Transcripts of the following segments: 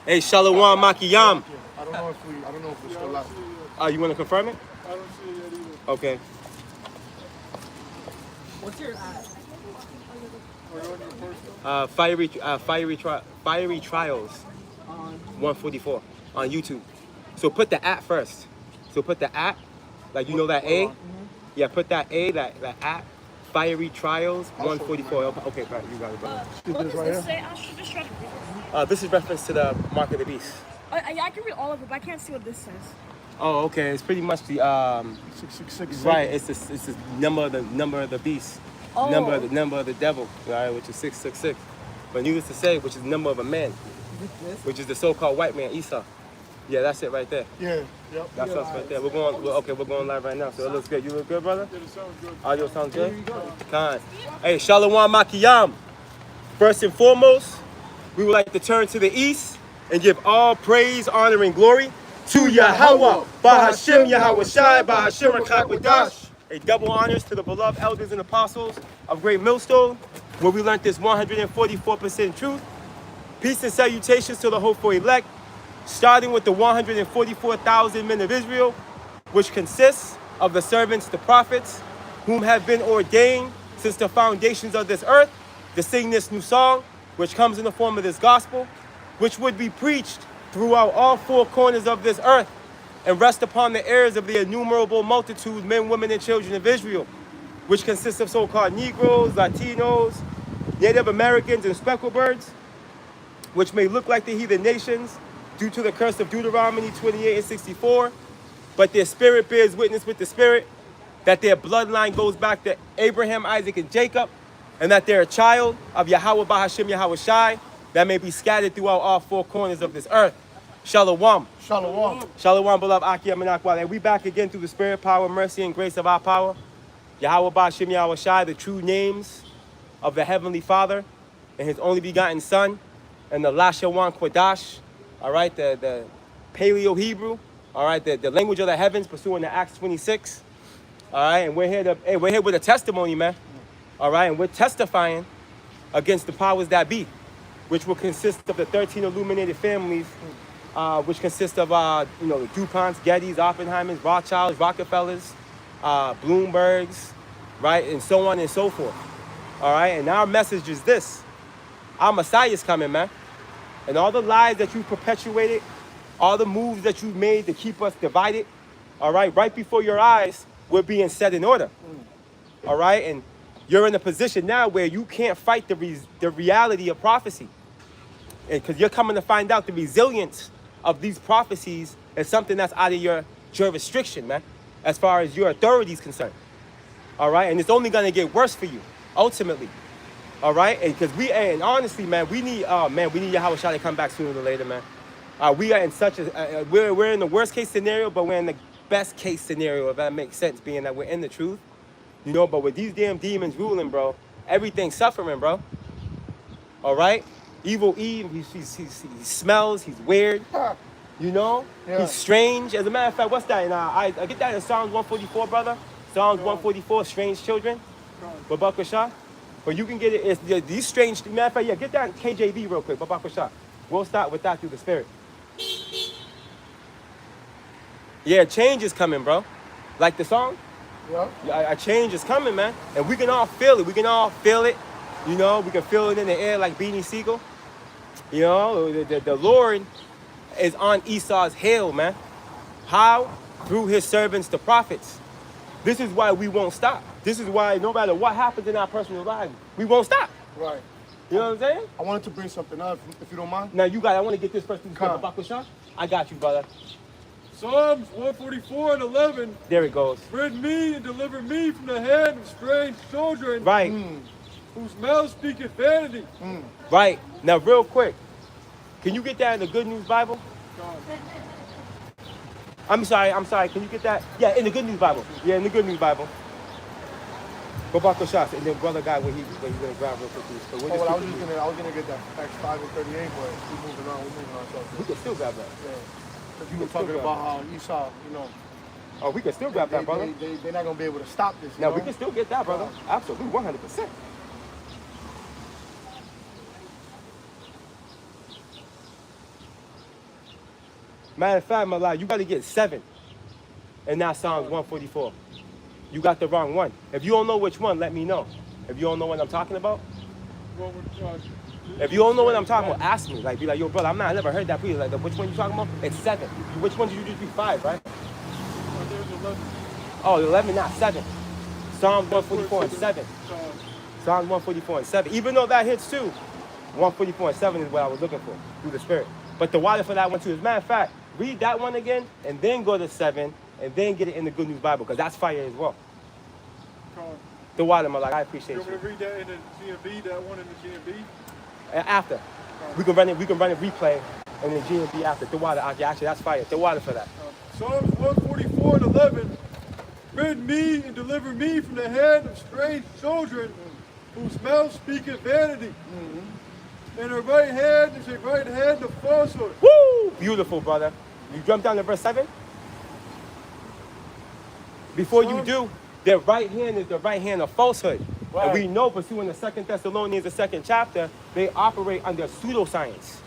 Hey, Shalom Makiyam. I don't know if we're still live. You want to confirm it? I don't see it yet either. Okay. What's your We're on your personal. Fiery Trials on 144 on YouTube. So put the at first. So put the at, like you know that A? Yeah, put that A, that at. Fiery Trials 144. Okay, right, you got it, brother. what does this say? I should just try to read it. This is reference to the Mark of the Beast. I can read all of it, but I can't see what this says. Oh, okay. It's pretty much the 666. right. It's the number of the beast, Oh. number of the devil, right? Which is 666. But needless to say, which is the number of a man, which is the so-called white man, Esau. Yeah, that's it right there. Yeah. Yep. That's us right there. We're going live right now. So it looks good. You look good, brother? Yeah, it sounds good. Audio sounds good? Kind. Hey, Shalom Makiyam. First and foremost, we would like to turn to the east and give all praise, honor, and glory to Yahweh, Bahashem Yahweh Shai, Bahashem Rakakwadash. A double honors to the beloved elders and apostles of Great Millstone, where we learned this 144% truth. Peace and salutations to the hopeful elect, starting with the 144,000 men of Israel, which consists of the servants, the prophets, whom have been ordained since the foundations of this earth, to sing this new song, which comes in the form of this gospel, which would be preached throughout all four corners of this earth and rest upon the ears of the innumerable multitude, men, women, and children of Israel, which consists of so-called Negroes, Latinos, Native Americans, and speckled birds, which may look like the heathen nations, due to the curse of Deuteronomy 28 and 64, but their spirit bears witness with the spirit that their bloodline goes back to Abraham, Isaac, and Jacob, and that they're a child of Yahweh Bahashem Yahweh Shai that may be scattered throughout all four corners of this earth. Shalom. Shalom. Shalom, beloved Akiyam and Akwal. And we back again through the spirit, power, mercy, and grace of our power. Yahweh Bahashem Yahweh Shai, the true names of the Heavenly Father and His only begotten Son, and the Lashawan Kwadash. All right, the Paleo Hebrew, all right, the language of the heavens, pursuant to Acts 26. All right, and we're here with a testimony, man. All right, and we're testifying against the powers that be, which will consist of the 13 illuminated families, which consist of the DuPonts, Gettys, Oppenheimers, Rothschilds, Rockefellers, Bloombergs, right, and so on and so forth. All right, and our message is this: our Messiah is coming, man. And all the lies that you perpetuated, all the moves that you made to keep us divided, all right before your eyes, we're being set in order. All right, and you're in a position now where you can't fight the reality of prophecy. And because you're coming to find out the resilience of these prophecies is something that's out of your jurisdiction, man, as far as your authority is concerned. All right, and it's only going to get worse for you, ultimately. All right, and honestly, man, we need Yahweh Shai to come back sooner than later, man. We are in such a we're in the worst case scenario, but we're in the best case scenario, if that makes sense, being that we're in the truth, But with these damn demons ruling, bro, everything's suffering, bro. All right, Evil Eve, he smells, he's weird, Yeah. He's strange. As a matter of fact, what's that? And I get that in Psalms 144, brother. Psalms 144, strange children, Babak Shah. But you can get it. It's these strange. Matter of fact, yeah, get that KJV real quick, Babak Shah. We'll start with that through the spirit. Yeah, change is coming, bro. Like the song? Yeah. A change is coming, man. And we can all feel it. We can all feel it. We can feel it in the air like Beanie Siegel. The Lord is on Esau's heel, man. How? Through his servants, the prophets. This is why we won't stop. This is why no matter what happens in our personal lives, we won't stop. Right. You know what I'm saying? I wanted to bring something up, if you don't mind. Now, I want to get this first thing from Bakusha. I got you, brother. Psalms 144 and 11. There it goes. Rid me and deliver me from the hand of strange children. Right. Whose mouth speaketh vanity. Right. Now, real quick, can you get that in the Good News Bible? I'm sorry. Can you get that? Yeah, in the Good News Bible. Yeah, in the Good News Bible. Go back to shots, and then brother guy when he's gonna grab real quick. So I was gonna get that Acts 5 and 38, but we're moving on. So we can still grab that. Yeah. Because you were talking about how Esau, Oh, we can still grab that, brother. They're not gonna be able to stop this. Now we can still get that, brother. Absolutely, 100%. Matter of fact, Malai, you got to get 7. And now Psalms 144. You got the wrong one. If you don't know which one, let me know. If you don't know what I'm talking about, if you don't know what I'm talking about, ask me. Like, be like, yo, brother, I never heard that preach. Like, which one you talking about? It's 7. Which one did you just be 5, right? There's 11. Oh, 11, not 7. Psalms 144 and 7. Psalms 144 and 7. Even though that hits too, 144 and 7 is what I was looking for through the Spirit. But the water for that one too. As a matter of fact, read that one again and then go to 7 and then get it in the Good News Bible because that's fire as well. The water, my, like, I appreciate You you. want me to read that in the GMB, that one in the GMB? After. We can run it replay and then GMB after. The water, actually, that's fire. The water for that. Psalms 144 and 11. Rid me and deliver me from the hand of strange children whose mouth speaketh vanity. And her right hand is a right hand of falsehood. Woo! Beautiful, brother. You jump down to verse 7? Before you do, their right hand is the right hand of falsehood. Right. And we know, pursuing the 2 Thessalonians, the 2nd chapter, they operate under pseudoscience,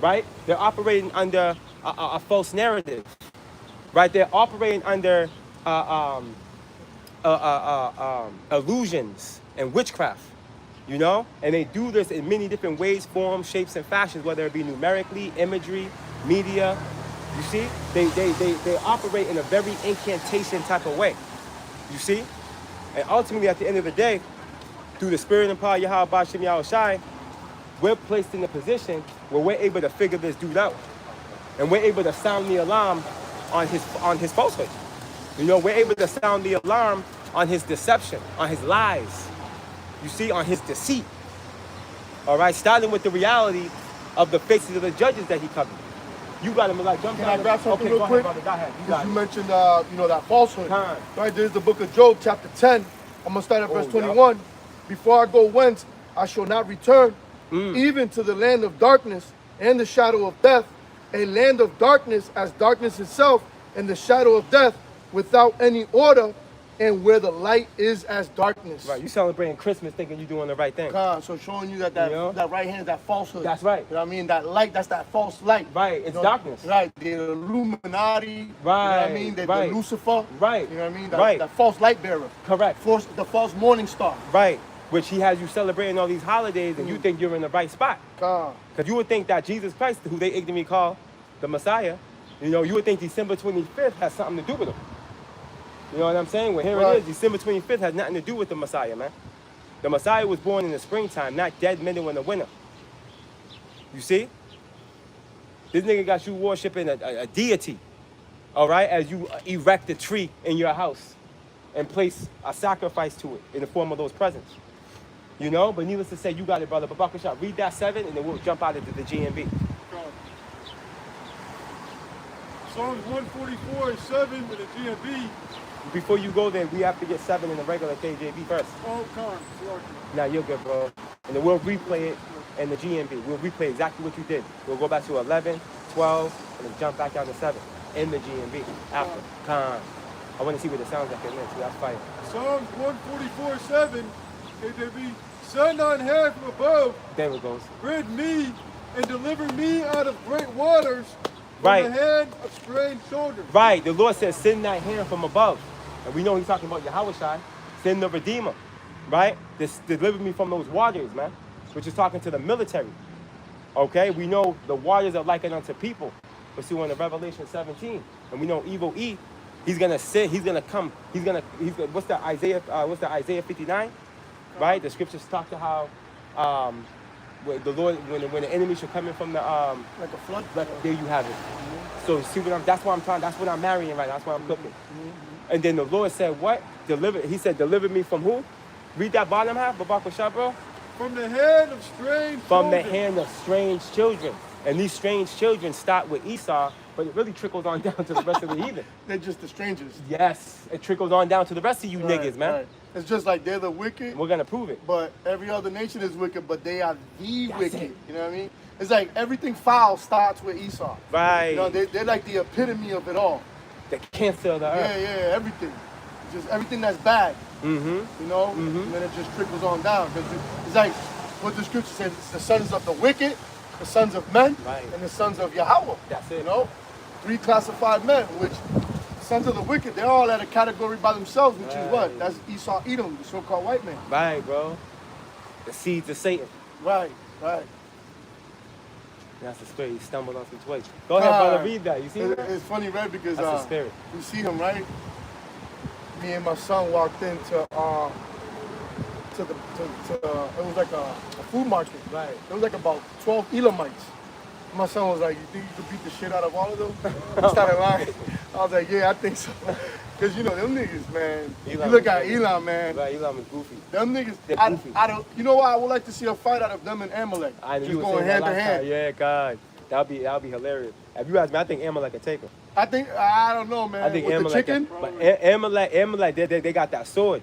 right? They're operating under a false narrative, right? They're operating under illusions and witchcraft, you know? And they do this in many different ways, forms, shapes, and fashions, whether it be numerically, imagery, media. You see? They operate in a very incantation type of way. You see? And ultimately, at the end of the day, through the Spirit and power of Yahweh Ba'ashem Yahushai, we're placed in a position where we're able to figure this dude out. And we're able to sound the alarm on his falsehood. You know, we're able to sound the alarm on his deception, on his lies. You see, on his deceit. All right? Starting with the reality of the faces of the judges that he covered. You got him, like, jump Can down. I grab something okay, real quick? Go ahead, brother. Go ahead. You got Because you it. mentioned, that falsehood. Time. Right, there's the book of Job, chapter 10. I'm going to start at verse 21. Before I go whence, I shall not return, even to the land of darkness and the shadow of death, a land of darkness as darkness itself, and the shadow of death without any order, and where the light is as darkness. Right, you celebrating Christmas thinking you're doing the right thing. So showing you that You know? that right hand is that falsehood. That's right. You know what I mean? That light, that's that false light. Right, it's darkness. Right, the Illuminati. You know what Right, I mean? The right. Lucifer. Right, You know what I mean? right. That false light bearer. Correct. The false morning star. Right, which he has you celebrating all these holidays and you think you're in the right spot. Because you would think that Jesus Christ, who they ignorantly call the Messiah, you know, you would think December 25th has something to do with him. You know what I'm saying? Well, here Right. it is. December 25th has nothing to do with the Messiah, man. The Messiah was born in the springtime, not dead middle in the winter. You see? This nigga got you worshiping a deity, all right, as you erect a tree in your house and place a sacrifice to it in the form of those presents. You know? But needless to say, you got it, brother. But Bakashah, read that 7 and then we'll jump out into the GMB. Psalms 144 and 7 in the GMB. Before you go there, we have to get 7 in the regular KJV first. Oh, con. Now you're good, bro. And then we'll replay it in the GMB. We'll replay exactly what you did. We'll go back to 11, 12, and then jump back down to 7 in the GMB after. Con. I want to see what it sounds like in there, too. That's fire. Psalms 144 7 KJV. Send on hand from above. There it goes. Rid me and deliver me out of great waters from Right. the hand of strange children. Right. The Lord says, send that hand from above. And we know he's talking about Yahushua. Send the Redeemer. Right? This deliver me from those waters, man. Which is talking to the military. Okay? We know the waters are likened unto people. Pursuing the Revelation 17. And we know evil E. He's gonna sit, he's gonna come, he's gonna what's the Isaiah 59? Right? The scriptures talk to how the Lord, when the enemy should come in from the Like a flood. there you have it. So see that's what I'm marrying right now. That's what I'm cooking. And then the Lord said, what? He said, deliver me from who? Read that bottom half, Babakashah, bro. From the hand of strange From the children. hand of strange children. And these strange children start with Esau, but it really trickles on down to the rest of the heathen. They're just the strangers. Yes, it trickles on down to the rest of you niggas, man. Right. It's just like they're the wicked, We're gonna prove it. but every other nation is wicked, but they are the That's wicked. it. You know what I mean? It's like everything foul starts with Esau. Right. You know, they're like the epitome of it all. The cancer of the earth. Yeah, everything. Just everything that's bad. Mm-hmm. You know? And then it just trickles on down. Because it's like what the scripture says, it's the sons of the wicked, the sons of men, Right. and the sons of Yahweh. That's it. You know? three classified men, which sons of the wicked, they're all at a category by themselves, which is what? Right. That's Esau, Edom, the so-called white man. Right, bro. The seeds of Satan. Right, right. That's the spirit. He stumbled on some twigs. Go ahead, brother. Read that. You see that? It's funny, right? Because That's the spirit. we see him, right? Me and my son walked into it was like a food market. Right. There was like about 12 Elamites. My son was like, "You think you could beat the shit out of all of them?" I started lying. I was like, "Yeah, I think so." Because you know them niggas, man. Elam you look is at goofy. Elam, man. Right, Elam is goofy. Them niggas. They're I goofy. don't. You know what? I would like to see a fight out of them and Amalek. I know Just you were going saying that hand to last hand. time. Yeah, God. That'll be hilarious. If you ask me, I think Amalek could take him. I think I don't know, man. I think With Amalek. the chicken. But Amalek, they got that sword.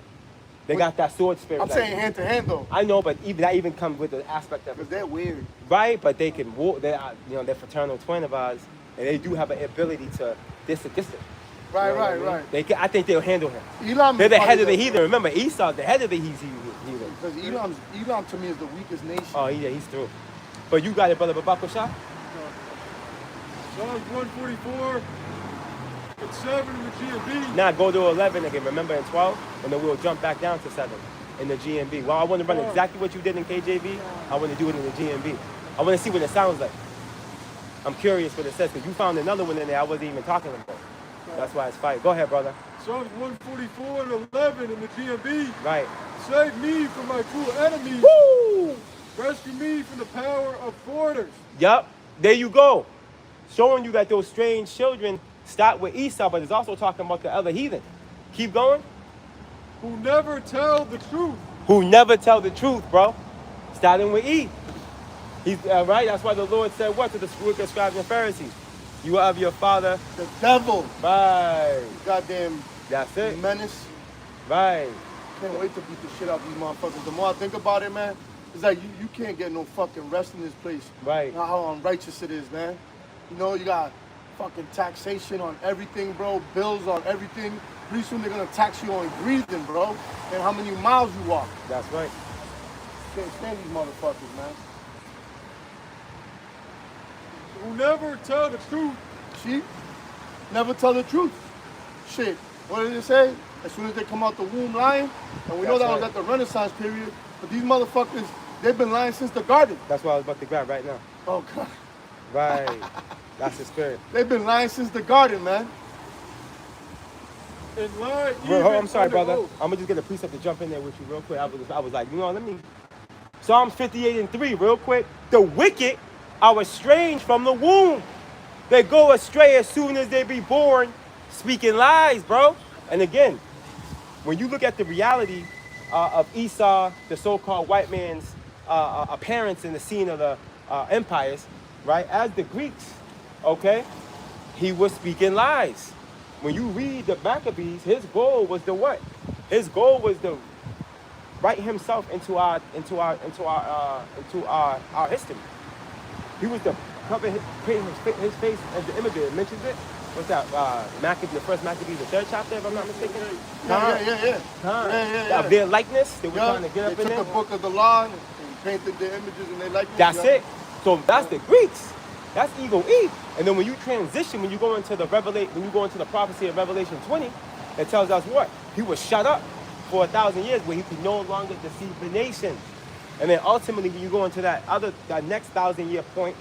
They got that sword spirit. I'm like- saying hand to hand though, I know, but that even comes with the aspect of because they're weird. right. But they can walk. They're they're fraternal twin of ours, and they do have an ability to distance. Right, You know what I right, mean? right. They can, I think they'll handle him. Elam. They're the is head of the probably heathen. Remember, Esau's the head of the heathen. Because Elam to me is the weakest nation. Oh yeah, he's through. But you got it, brother Babakusha. Psalms 144 and 7 in the GMB. Now go to 11 again. Remember in 12, and then we'll jump back down to 7 in the GMB. Well, I want to run exactly what you did in KJV. I want to do it in the GMB. I want to see what it sounds like. I'm curious what it says because you found another one in there I wasn't even talking about. That's why it's fire. Go ahead, brother. Psalms 144 and 11 in the GMB. Right. Save me from my cruel enemies. Woo! Rescue me from the power of foreigners. Yup. There you go. Showing you that those strange children start with Esau, but it's also talking about the other heathen. Keep going. Who never tell the truth. Who never tell the truth, bro. Starting with E. He's right. That's why the Lord said what to the wicked scribes and Pharisees? You are of your father. The devil. Right. Goddamn That's it. menace. Right. Can't wait to beat the shit out of these motherfuckers. The more I think about it, man, it's like you can't get no fucking rest in this place. Right. How unrighteous it is, man. You know, you got fucking taxation on everything, bro. Bills on everything. Pretty soon they're gonna tax you on breathing, bro. And how many miles you walk. That's right. Can't stand these motherfuckers, man. Who never tell the truth. See? Never tell the truth. Shit. What did it say? As soon as they come out the womb lying, and we know That's that was right. at the Renaissance period, but these motherfuckers, they've been lying since the garden. That's what I was about to grab right now. Oh, God. Right. That's the spirit. They've been lying since the garden, man. And lie Bro, even I'm sorry, under brother. oath. I'm gonna just get a precept to jump in there with you real quick. I was like, let me. Psalms 58 and 3, real quick. The wicked are estranged from the womb. They go astray as soon as they be born, speaking lies, bro. And again, when you look at the reality of Esau, the so-called white man's appearance in the scene of the empires, right? As the Greeks, okay, he was speaking lies. When you read the Maccabees, his goal was to what? His goal was to write himself into our history. He was to cover create his face as the image. It mentions it. What's that? Maccabees, the first Maccabees, the 3rd chapter, if I'm not mistaken. Yeah. Their likeness, they were Yeah, trying to get up they in took there. the book of the law and painted the images and they like That's it. So that's the Greeks. That's Eagle Eve. And then when you transition, when you go into the prophecy of Revelation 20, it tells us what? He was shut up for 1,000 years where he could no longer deceive the nation. And then ultimately when you go into that next 1,000-year point,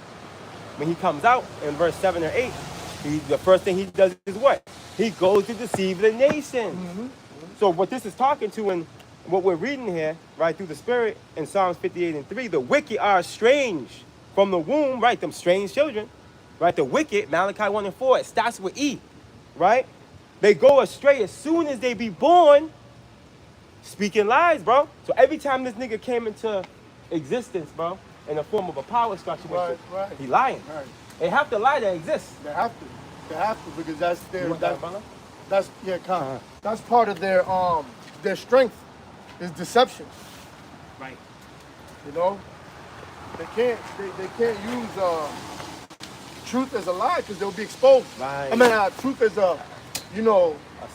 when he comes out in verse 7 or 8, the first thing he does is what? He goes to deceive the nation. Mm-hmm. So what this is talking to and what we're reading here, right, through the Spirit in Psalms 58 and 3, the wicked are estranged from the womb, right, them strange children, right, the wicked, Malachi 1 and 4, it starts with E, right? They go astray as soon as they be born, speaking lies, bro. So every time this nigga came into existence, bro, in the form of a power structure, Right. he lying. Right. They have to lie to exist. They have to because that's their You want that, brother? that's that's part of their strength is deception. Right. You know, they can't use truth as a lie because they'll be exposed. Right. I mean, truth as a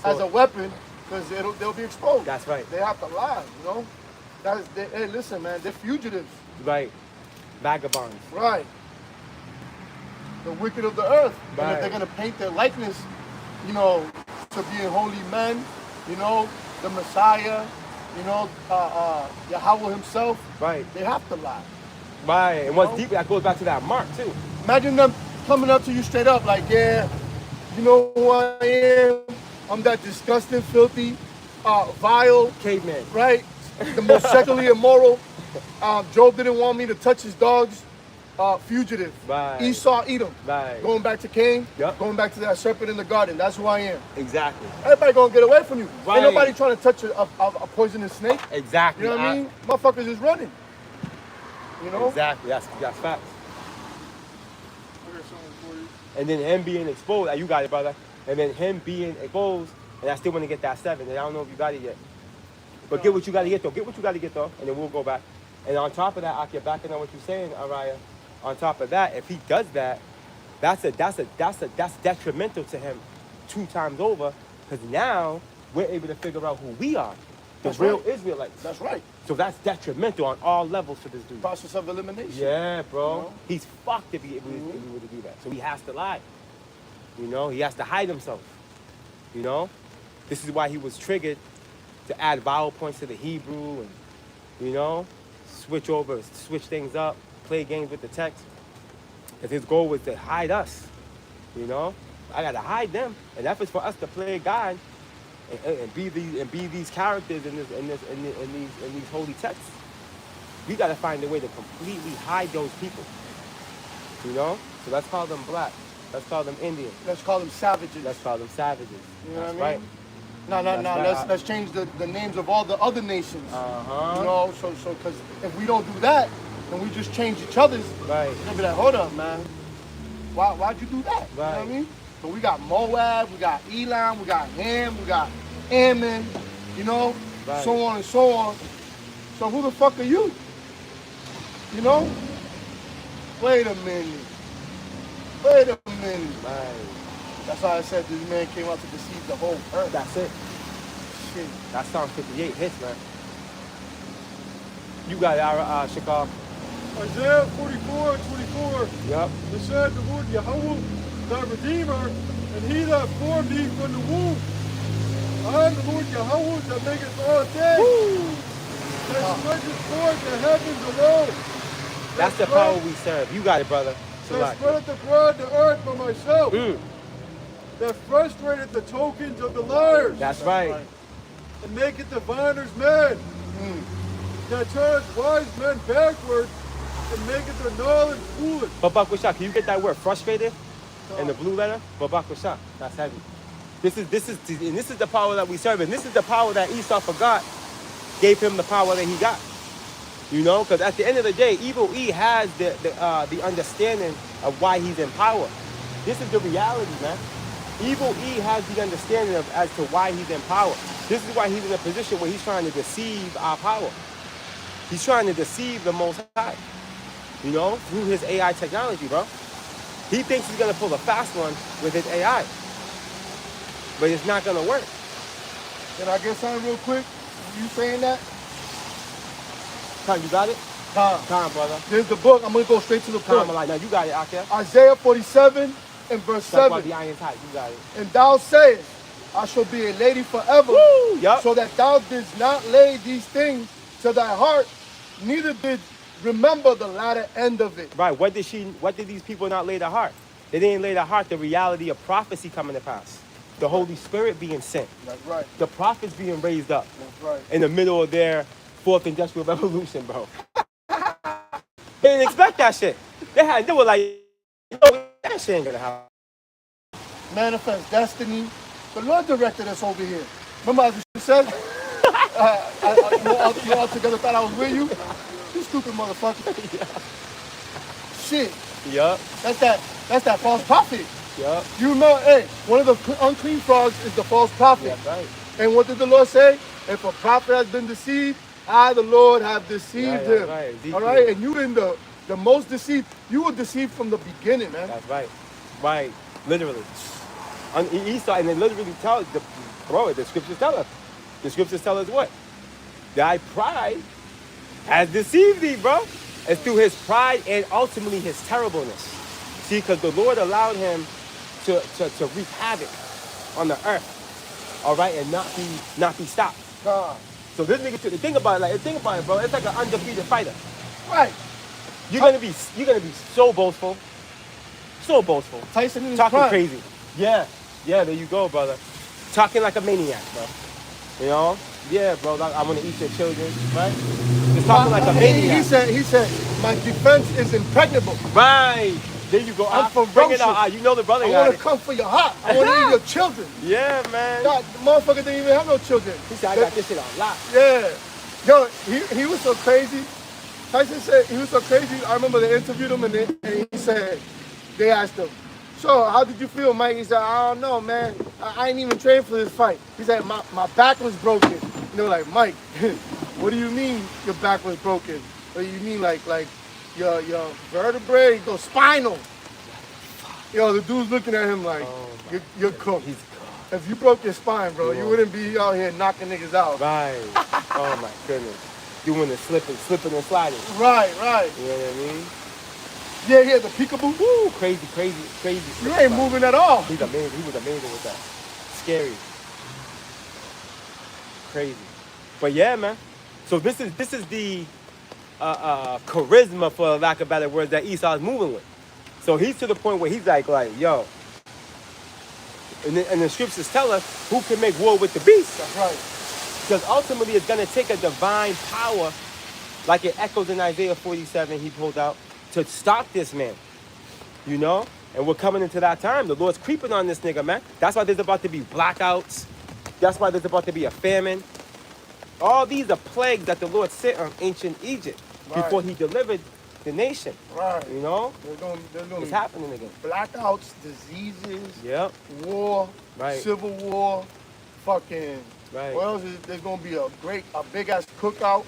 as a sword. weapon because they'll be exposed. That's right. They have to lie. You know, hey, listen, man, they're fugitives. Right. Vagabonds. Right. the wicked of the earth. And Right. if they're gonna paint their likeness, you know, to being holy men, you know, the Messiah, you know, Yahweh himself, Right. they have to lie. Right. And what's know? deep, that goes back to that mark too. Imagine them coming up to you straight up like, yeah, you know who I am? I'm that disgusting, filthy, vile, Caveman. right? The most sexually immoral. Job didn't want me to touch his dogs. Fugitive. Right. Esau, Edom. Right. Going back to Cain. Yep. Going back to that serpent in the garden. That's who I am. Exactly. Everybody gonna get away from you. Right. Ain't nobody trying to touch a poisonous snake. Exactly. You know what I mean? Motherfuckers is running. You know? Exactly. That's facts. I got something for you. And then him being exposed, you got it, brother. And then him being exposed, and I still want to get that 7. And I don't know if you got it yet. But get what you got to get though. Get what you got to get though, and then we'll go back. And on top of that, I get backing on what you're saying, Araya. On top of that, if he does that, that's detrimental to him 2 times over, because now we're able to figure out who we are, the That's real right. Israelites. That's right. So that's detrimental on all levels to this dude. Process of elimination. Yeah, bro. You know? He's fucked if he were to do that. So he has to lie. You know, he has to hide himself. You know, this is why he was triggered to add vowel points to the Hebrew and, you know, switch things up, play games with the text. Because his goal was to hide us. You know, I gotta hide them, and that was for us to play God and be these characters in these holy texts. We gotta find a way to completely hide those people. You know, so let's call them black. Let's call them Indian. Let's call them savages. Let's call them savages. You know That's what I mean? right. No. That's right. Let's change the names of all the other nations. Uh-huh. You know, so because if we don't do that, and we just change each other's, Right. they'll be like, hold up, man. Why'd you do that? You know what I Right. mean? So we got Moab, we got Elam, we got Ham, we got Ammon, you know, Right. so on and so on. So who the fuck are you? You know? Wait a minute. Wait a minute. Right. That's why I said this man came out to deceive the whole earth. That's it. Shit. That Psalm 58 hits, man. You got it, Shakar. Isaiah 44:24. Yup. It said the Lord Yahweh, thy Redeemer, and he that formed thee from the womb. I am the Lord Yahweh that maketh all things. That stretcheth forth the heavens alone. That's the power we serve. You got it, brother. That Salaki. spreadeth abroad the earth by myself. Mm. That frustrated the tokens of the liars. That's right. And maketh diviners mad. That turns wise men backward and maketh their knowledge foolish. Babak Washak, can you get that word frustrated in the blue letter? Babak Washak. That's heavy. This is the power that we serve, and this is the power that Esau forgot gave him the power that he got. You know, because at the end of the day, Evil E has the understanding of why he's in power. This is the reality, man. Evil E has the understanding of as to why he's in power. This is why he's in a position where he's trying to deceive our power. He's trying to deceive the Most High, you know, through his AI technology, bro. He thinks he's gonna pull a fast one with his AI, but it's not gonna work. Can I get something real quick? You saying that? Tom, you got it? Tom, brother. There's the book. I'm going to go straight to the Tom, point. like, now you got it, Akia. Isaiah 47 and verse Talk about 7. the iron type. You got it. And thou sayest, I shall be a lady forever. Woo! Yup. So that thou didst not lay these things to thy heart, neither did remember the latter end of it. Right. What did these people not lay to heart? They didn't lay to heart the reality of prophecy coming to pass. The Holy Spirit being sent. That's right. The prophets being raised up That's right. in the middle of their 4th industrial revolution, bro. They didn't expect that shit. They were like, yo, that shit ain't gonna happen. Manifest destiny. The Lord directed us over here. Remember as you said? You all together thought I was with you? You stupid motherfucker. Shit. Yup. That's that false prophet. Yup. You remember, hey, one of the unclean frogs is the false prophet. That's right. And what did the Lord say? If a prophet has been deceived, I, the Lord, have deceived him. right. All right? And you in the most deceived. You were deceived from the beginning, man. That's right. Right. Literally. Esau, and they literally tell the scriptures tell us. The scriptures tell us what? Thy pride has deceived thee, bro. It's through his pride and ultimately his terribleness. See, because the Lord allowed him to wreak havoc on the earth, all right, and not be stopped. God. So this nigga, think about it, bro. It's like an undefeated fighter. Right. You're gonna be so boastful, Tyson in his talking prime. crazy. Yeah, there you go, brother. Talking like a maniac, bro. You know? Yeah, bro. Like, I want to eat your children, right? Just talking like a maniac. He said, my defense is impregnable. Right. There you go. I'm Bring it ferocious. out. You know the brother I got want to it. come for your heart. I want to eat your children. Yeah, man. God, the motherfucker didn't even have no children. He said, I got this shit on lock. Yeah. Yo, he was so crazy. Tyson said he was so crazy. I remember they interviewed him and he said, they asked him, so how did you feel, Mike? He said, I don't know, man. I ain't even trained for this fight. He said, my back was broken. And they were like, Mike, what do you mean your back was broken? What do you mean like your vertebrae, go spinal? Yo, the dude's looking at him like, you're cooked. He's If you broke your spine, bro, you wouldn't be out here knocking niggas out. right. Oh my goodness. Doing the slipping and sliding. Right. You know what I mean? Yeah, the peekaboo. Woo, crazy. You ain't moving at all. He's amazing. He was amazing with that. Scary. Crazy. But yeah, man. So this is the charisma, for lack of better words, that Esau's moving with. So he's to the point where he's like, yo. And the scriptures tell us who can make war with the beast. That's right. Because ultimately it's going to take a divine power, like it echoes in Isaiah 47 he pulled out, to stop this man. You know? And we're coming into that time. The Lord's creeping on this nigga, man. That's why there's about to be blackouts. That's why there's about to be a famine. All these are plagues that the Lord sent on ancient Egypt before he delivered the nation. Right. You know? There's gonna It's be happening again. blackouts, diseases, Yep. war, Right. civil war, fucking. Right. What else is there's gonna be a big ass cookout?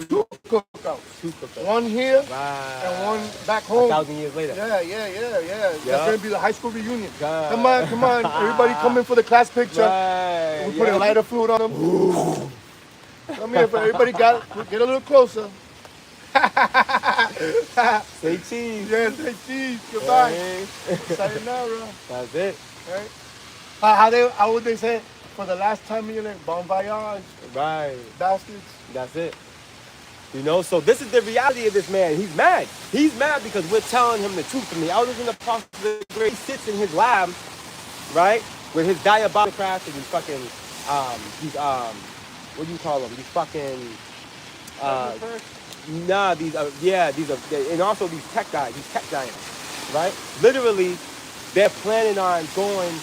Two cookouts. Two cookouts. One here Right. and one back home. 1,000 years later. Yeah. That's gonna be the high school reunion. God. Come on. Everybody come in for the class picture. Right. We put a lighter fluid on them. Come here, for everybody get a little closer. Say cheese. Yeah, say cheese. Goodbye. Right. Sayonara. That's it. Right? How would they say? For the last time in your life, bon voyage, Right. bastards. That's it. You know, so this is the reality of this man. He's mad. He's mad because we're telling him the truth. From the elders and the apostles of the great, he sits in his lab, right, with his diabolical craft and these fucking, what do you call them? These fucking, and also these tech guys, these tech giants, right? Literally, they're planning on going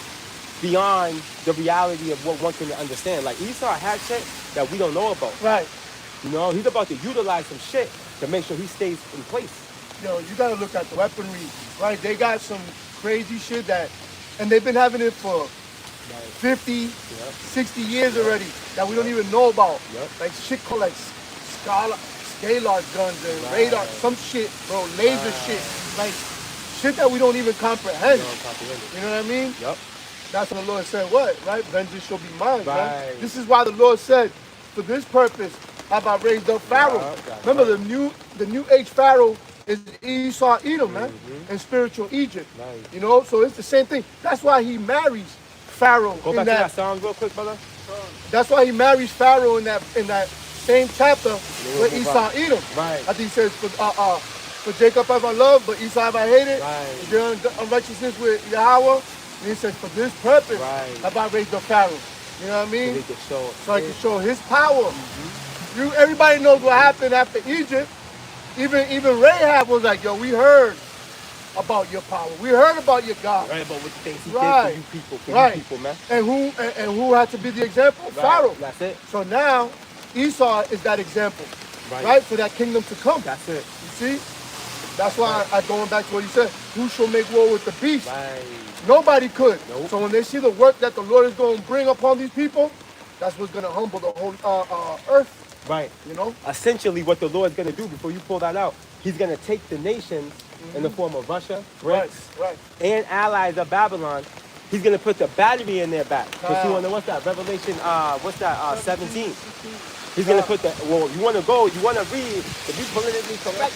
beyond the reality of what one can understand. Like Esau had shit that we don't know about. Right. You know, he's about to utilize some shit to make sure he stays in place. Yo, you gotta look at the weaponry, right? They got some crazy shit and they've been having it for 50, 60 years already that we don't even know about. Yep. Like shit called like scalar guns and radar, some shit, bro, laser shit. Like shit that we don't even comprehend. You know what I mean? Yep. That's what the Lord said, what? Right? Vengeance shall be mine, right? Right. This is why the Lord said, for this purpose, have I raised up Pharaoh. That's Remember, right. the new age Pharaoh is Esau, Edom, man, and spiritual Egypt. Right. You know, so it's the same thing. That's why he marries Pharaoh. Go back to that song real quick, brother. That's why he marries Pharaoh in that same chapter with Esau, Edom. Right. I think he says, for Jacob have I loved, but Esau have I hated. Right. Done unrighteousness with Yahweh. And he says, for this purpose, Right. have I raised up Pharaoh. You know what I mean? So he could show. So I can show his power. Everybody knows what happened after Egypt. Even Rahab was like, yo, we heard about your power. We heard about your God. Right, about what the things he Right. did for you people, Right. man. And who had to be the example? Right. Pharaoh. That's it. So now Esau is that example. Right. Right? For that kingdom to come. That's it. You see? That's why I going back to what you said. Who shall make war with the beast? Right. Nobody could. Nope. So when they see the work that the Lord is going to bring upon these people, that's what's going to humble the whole earth. Right. You know? Essentially, what the Lord's going to do before you pull that out, he's going to take the nations in the form of Russia, BRICS, Right. and allies of Babylon. He's going to put the battery in their back. Because you want to know what's that? Revelation, 17. He's gonna put the, well, you wanna go, you wanna read, if you politically correct,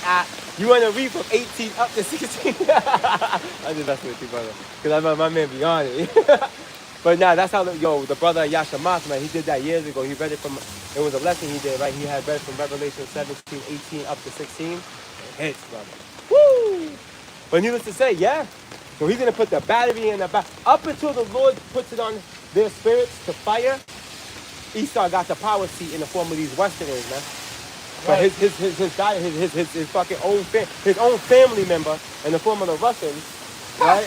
you wanna read from 18 up to 16. I just messing with you, brother. Cause I know my man be on it. But nah, that's how, the brother Yasha Mas, man, he did that years ago. He read it from, it was a lesson he did, right? He had read from Revelation 17, 18 up to 16. It hits, brother. Woo! But needless to say, yeah. So he's gonna put the battery in the back. Up until the Lord puts it on their spirits to fire, Esau got the power seat in the form of these Westerners, man. But his guy, his fucking his own family member in the form of the Russians, right?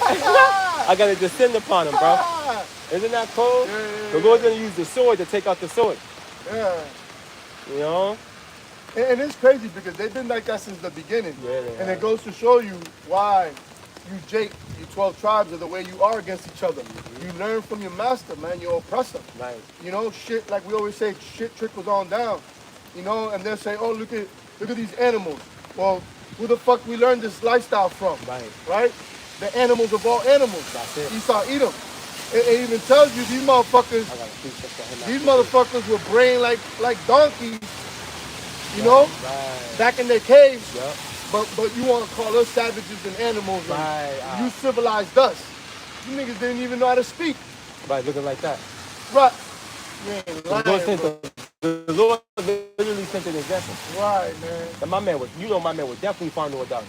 I gotta descend upon him, bro. Isn't that cool? Yeah. The Lord's gonna use the sword to take out the sword. Yeah. You know? And it's crazy because they've been like that since the beginning. Yeah, they and have. it goes to show you why you 12 tribes are the way you are against each other. You learn from your master, man, your oppressor. Right. You know, shit, like we always say, shit trickles on down. You know, and they'll say, oh, look at these animals. Well, who the fuck we learned this lifestyle from? Right. Right? The animals of all animals. That's it. Esau eat them. It even tells you these motherfuckers, I gotta preach this to him. these motherfuckers were brain like donkeys, you know, Right. back in their caves. Yep. But you want to call us savages and animals. And Right. you civilized us. You niggas didn't even know how to speak. Right, looking like that. Right. You ain't The Lord lying, sent bro. the Lord literally sent an example. Right, man. And my man was, my man was definitely fond of a dog.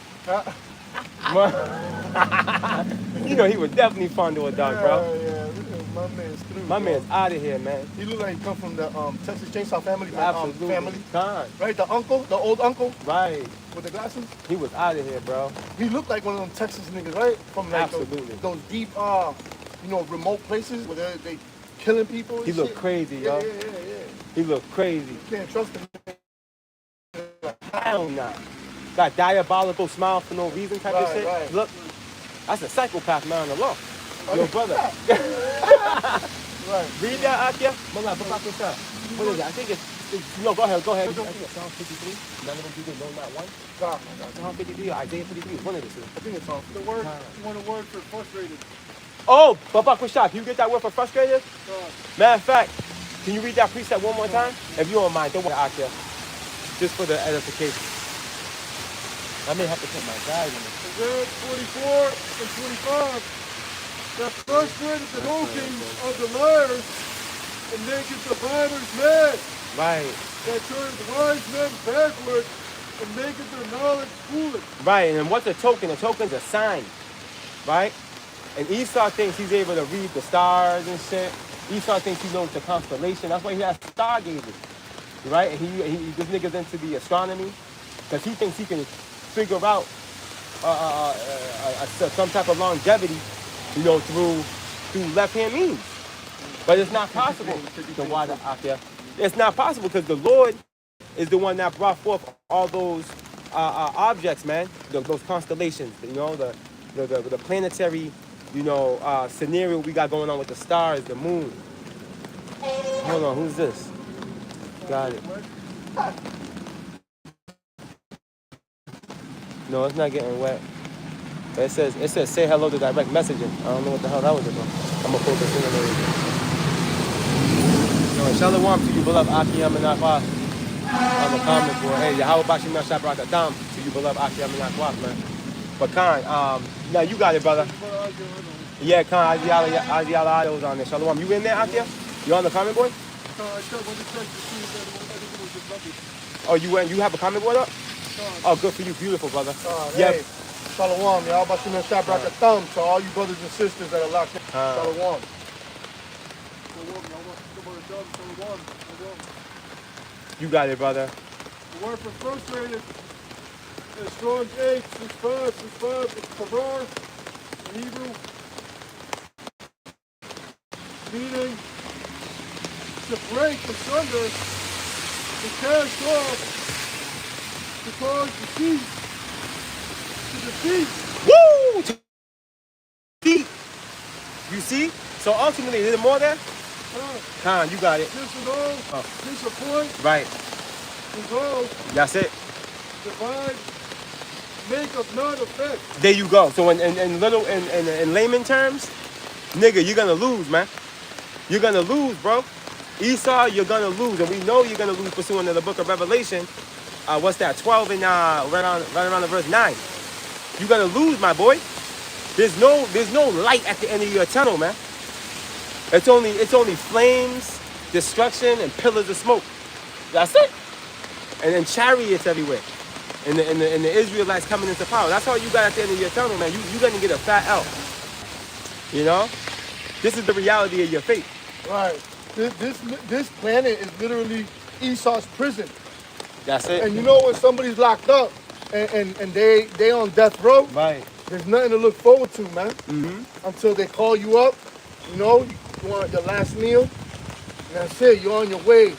You know he was definitely fond of a dog, bro. Yeah. My man's through. My bro. man's out of here, man. He look like he come from the Texas Chainsaw family. Absolutely. Family. Con. Right, the uncle, the old uncle Right. with the glasses. He was out of here, bro. He looked like one of them Texas niggas, right? From like Absolutely. those deep, remote places where they killing people. And He looked shit. crazy, Yeah, yo. yeah. He looked crazy. You can't trust him. Hell nah. Got diabolical smile for no reason type of Right, shit. right. Look, that's a psychopath man on the law. Yo, brother. Right. Read that, Akia. What is it? I think it's no, go ahead. I think it's Psalm 53. None of them do no, not one. God. Psalm 53 or Isaiah 53 is one of the two. I think it's on. The word, you want a word for frustrated. Oh, Papa Kushak, can you get that word for frustrated? God. Matter of fact, can you read that precept one more time? If you don't mind, don't worry, Akia. Just for the edification. I may have to put my guide in it. Isaiah 44 and 25. That frustrated the hoping of the liars and maketh the diviners mad. Right. That turns wise men backward and maketh their knowledge foolish. Right, and what's a token? A token's a sign, right? And Esau thinks he's able to read the stars and shit. Esau thinks he knows the constellation. That's why he has stargazers, right? And he this nigga's into the astronomy because he thinks he can figure out some type of longevity, through left-hand means. But it's not possible. The water out there. It's not possible because the Lord is the one that brought forth all those objects, man. Those constellations, the planetary, scenario we got going on with the stars, the moon. Hold on, who's this? Got it. No, it's not getting wet. But it says say hello to direct messaging. I don't know what the hell that was about. I'm gonna focus in on it. Shalom to you, beloved Aki Amenakwa. On the comment board. Hey, Yahweh Bashim Shabrakatam to you, beloved Aki Amenakwa, man. But Khan, now you got it, brother. Yeah, Khan, Aziala was on there. Shalom. You in there, Akia? You on the comment board? I checked when the check to see that everything was just rubbish. Oh, you have a comment board up? Oh, good for you. Beautiful, brother. Yeah. Hey, Shalom, y'all. Bashim and Shabrak a thumb to all you brothers and sisters that are locked in. Shalom. You got it, brother. The word for frustrated is Strong's 865, it's karar in Hebrew, meaning to break asunder, to cast off, to cause defeat, to defeat. Woo! Defeat. You see? So ultimately, is there more there? Khan, you got it. Disannul, disappoint, Right. dissolve, That's it. divide, make of none effect. There you go. So in layman terms, nigga, you're gonna lose, man. You're gonna lose, bro. Esau, you're gonna lose, and we know you're gonna lose pursuant to the book of Revelation. What's that? 12 and right around the verse 9. You're gonna lose, my boy. There's no light at the end of your tunnel, man. It's only flames, destruction, and pillars of smoke. That's it. And then chariots everywhere. And the Israelites coming into power. That's all you got at the end of your tunnel, man. You're gonna get a fat L. You know? This is the reality of your fate. Right. This planet is literally Esau's prison. That's it. And you know when somebody's locked up and they on death row, Right. there's nothing to look forward to, man. Mm-hmm. Until they call you up, you know, you want your last meal, and that's it. You're on your way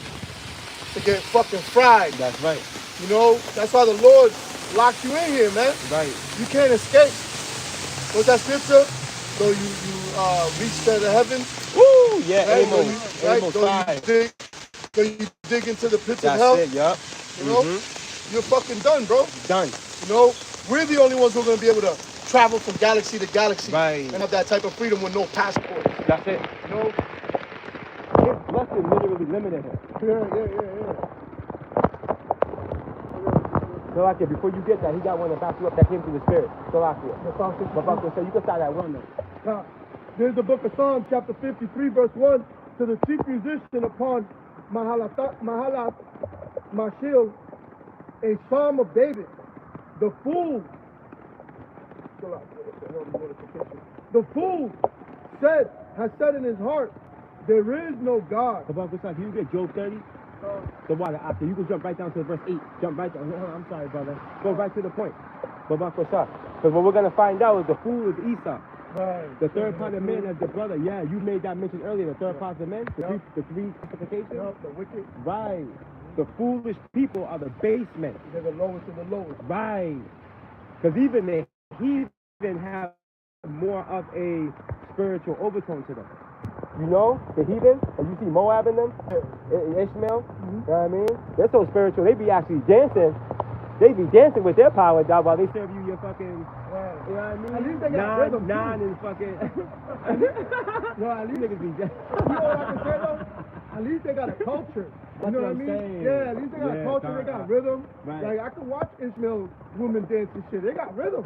to get fucking fried. That's right. You know, that's why the Lord locked you in here, man. Right. You can't escape. What's that scripture? So you reach to the heavens. Woo! Yeah, Right? Amos. Right? Amos So 5. you dig into the pits of That's hell. it, yup. You know, you're fucking done, bro. Done. You know, we're the only ones who are gonna be able to travel from galaxy to galaxy Right. and have that type of freedom with no passport. That's it. You know? His blessing literally limited him. Yeah. Salakia, before you get that, he got one that back you up that came through the spirit. Salakia. So you can start at 1 though. There's the book of Psalms, chapter 53, verse 1. To the chief musician upon Mahalat Mashil, a psalm of David. The fool has said in his heart, there is no God. Can you get Job 30? The water after. You can jump right down to verse 8. Jump right down. I'm sorry, brother. Go right to the point. Because what we're going to find out is the fool is Esau. Right. The third part of man as the brother. Yeah, you made that mention earlier. The third part of men. The three classifications. The wicked. Right. The foolish people are the basement. They're the lowest of the lowest. Right. Because even the heathen have more of a spiritual overtone to them. You know, the heathen, and you see Moab in them, Ishmael, you know what I mean? They're so spiritual, they be actually dancing. They be dancing with their power dog while they serve you your fucking, you know what I mean? At least they got rhythm, nine and fucking. No, at least niggas be you know what I can say though? At least they got a culture. You know what I mean? saying. Yeah, at least they got a culture, they got rhythm. Right. Like I can watch Ishmael women dance and shit. They got rhythm.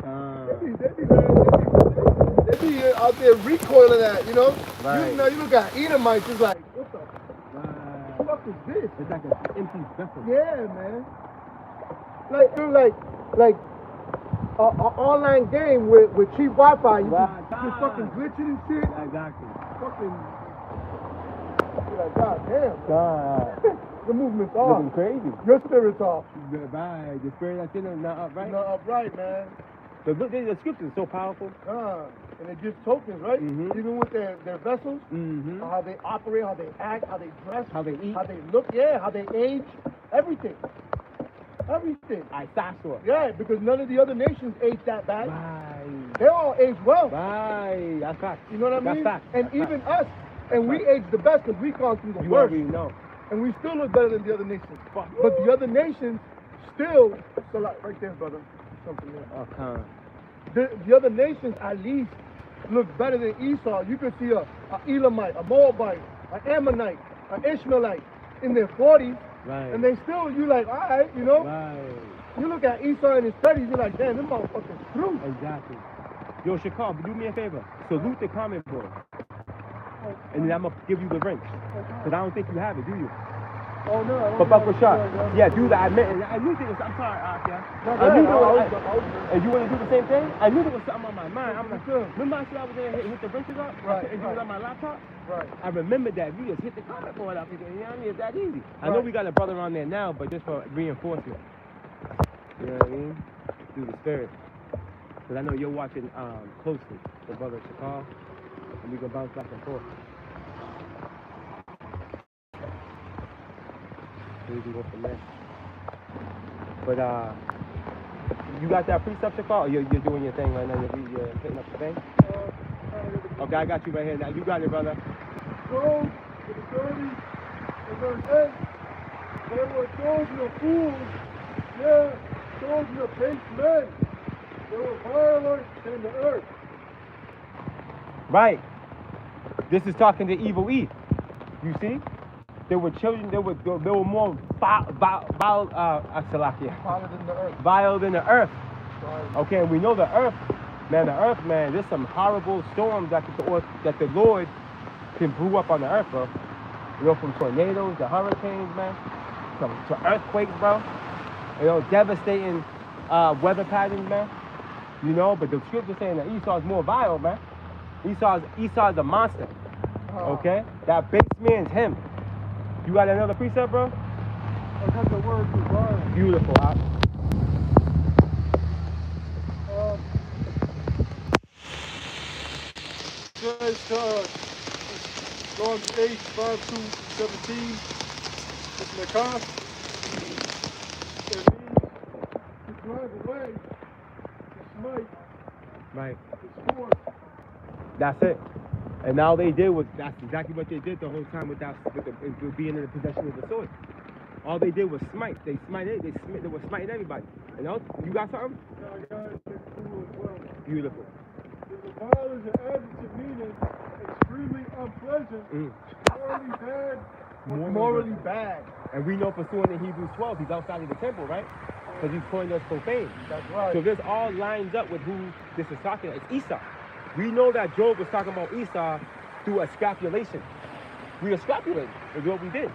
They be out there recoiling at, you know? Right. You know, you look at Edomites, it's like, what the Right. fuck is this? It's like an empty vessel. Yeah, man. Like an online game with cheap Wi-Fi. You just fucking glitching and shit. Exactly. Fucking. You're like, God damn. God. The movement's Looking off. crazy. Your spirit's off. Right. The spirit that's in them not upright. You're not upright, man. The scripture is so powerful. And it gives tokens, right? Mhm. Even with their vessels, Mm-hmm. how they operate, how they act, how they dress, How they eat. how they look, yeah, how they age, everything. Everything. Isasua. Yeah, because none of the other nations age that bad. Right. They all age well. Right. That's fact. You know what I mean? That's fact. And That's even fact. us, and we age the best because we've gone through the You worst. already know. And we still look better than the other nations. Fuck. But the other nations still, so like right there, brother, something there. Okay. The other nations at least look better than Esau. You could see a Elamite, a Moabite, an Ammonite, an Ishmaelite in their 40s, Right. and they still, you like, all right, you know? Right. You look at Esau in his 30s, you're like, damn, this motherfucker's screwed. Exactly. Yo, Shakar, do me a favor. Salute the comment board. And then I'm going to give you the ring. Because I don't think you have it, do you? Oh, no. I don't But Buck know. Rashad. No. Yeah, do that. I knew there was, I'm sorry, yeah. No, I knew there was, I and you want to do the same thing? I knew there was something on my mind. I'm like, Sure. remember I said I was going to hit the wrenches up? Right, And do it on my laptop? Right. I remembered that. You just hit the comment board up. You know what I mean? It's that easy. I know Right. we got a brother on there now, but just for reinforcement. You know what I mean? Through the spirit. Because I know you're watching closely, the brother Shakar, and we can bounce back and forth. So we can go from there. But you got that precept, Shakar, or you're doing your thing right now? You're hitting up the thing? Okay, I got you right here. Now you got it, brother. Go to the 30 and verse 8. They were children of fools, yeah, children of base men. They were violent in the earth. Right. This is talking to Evil E. You see? There were children. There were more vile than the earth. Right. Okay, and we know the earth, man. There's some horrible storms that the Lord can brew up on the earth, bro. You know, from tornadoes to hurricanes, man, to earthquakes, bro. You know, devastating weather patterns, man. You know, but the scripture saying that Esau's more vile, man. Esau's a monster. Okay, that base man's him. You got another precept, bro? I got the word for vile. Beautiful, huh? Says Psalms 8, 5 through 17. It's Nakah. It means to drive away, to smite, Right. to sword. That's it. And now that's exactly what they did the whole time with being in the possession of the sword. All they did was smite. They were smiting everybody. You know? You got something? Yeah, I got it there too as well. Beautiful. The vile is an adjective meaning extremely unpleasant, morally bad. Morally bad. And we know pursuant to Hebrews 12, he's outside of the temple, right? Because he's calling us profane. That's right. So this all lines up with who this is talking about. It's Esau. We know that Job was talking about Esau through extrapolation. We extrapolated, is what we did.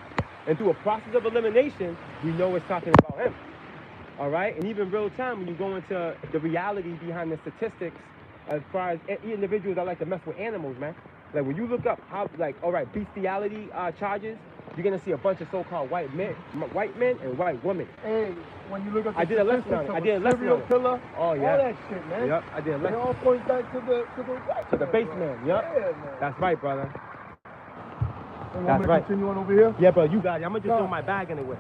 And through a process of elimination, we know it's talking about him. All right? And even real time, when you go into the reality behind the statistics, as far as individuals that like to mess with animals, man. Like when you look up how, like, all right, bestiality charges, you're gonna see a bunch of so-called white men and white women. Hey, when you look at the I did a lesson on it. I did a lesson serial on it. killer, Oh yeah. all that shit, man. Yep, I did a They lesson. all point back to the white To the man, base bro. man, yep. Yeah, man. That's right, brother. And That's want me to right. continue on over here? Yeah, bro, you got it. I'm gonna just No. throw my bag in the way.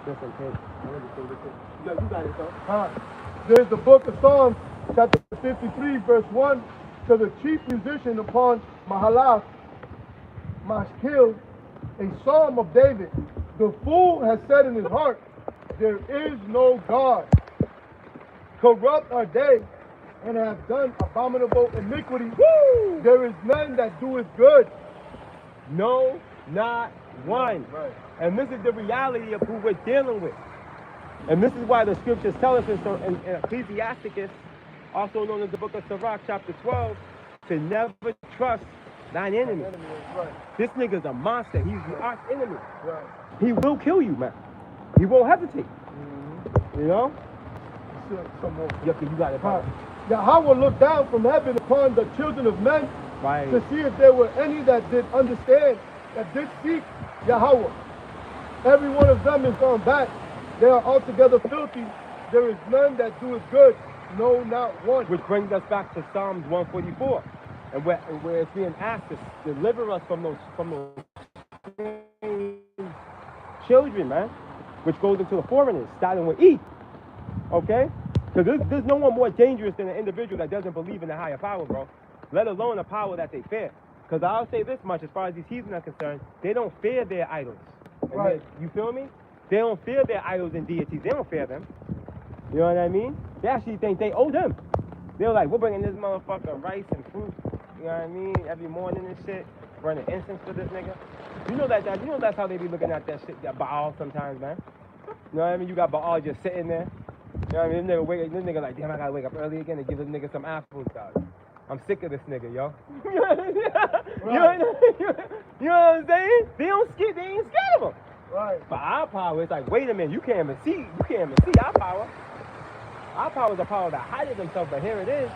Listen, kid. I'm gonna just throw this in. You got it, son. There's the book of Psalms, chapter 53, verse 1. To the chief musician upon Mahalath, Mashkil, a psalm of David. The fool has said in his heart, there is no God. Corrupt are they, and have done abominable iniquity. Woo! There is none that doeth good. No, not one. Right. And this is the reality of who we're dealing with. And this is why the scriptures tell us in Ecclesiasticus, also known as the book of Sirach, chapter 12, to never trust thine enemy. Right. This nigga's a monster. He's the arch enemy. Right. He will kill you, man. He won't hesitate. You know? Some more. Yep, you got it, brother. Yahweh looked down from heaven upon the children of men Right. to see if there were any that did understand, that did seek Yahweh. Every one of them is gone back. They are altogether filthy. There is none that doeth good, no, not one. Which brings us back to Psalms 144, and where it's being asked to deliver us from those children, man, which goes into the foreigners, starting with E. Okay? Because there's no one more dangerous than an individual that doesn't believe in a higher power, bro. Let alone a power that they fear. Because I'll say this much, as far as these heathens are concerned, they don't fear their idols. And Right. you feel me? They don't fear their idols and deities. They don't fear them. You know what I mean? They actually think they owe them. They're like, we're bringing this motherfucker rice and fruit, you know what I mean, every morning and shit, running incense for this nigga. You know that's how they be looking at that shit, that Baal sometimes, man. You know what I mean? You got Baal just sitting there. You know what I mean? This nigga like, damn, I gotta wake up early again and give this nigga some apples, dog. I'm sick of this nigga, yo. You know what I'm saying? They ain't scared of him. Right. But our power, it's like, wait a minute, you can't even see our power. Our power is a power that hides themselves, but here it is.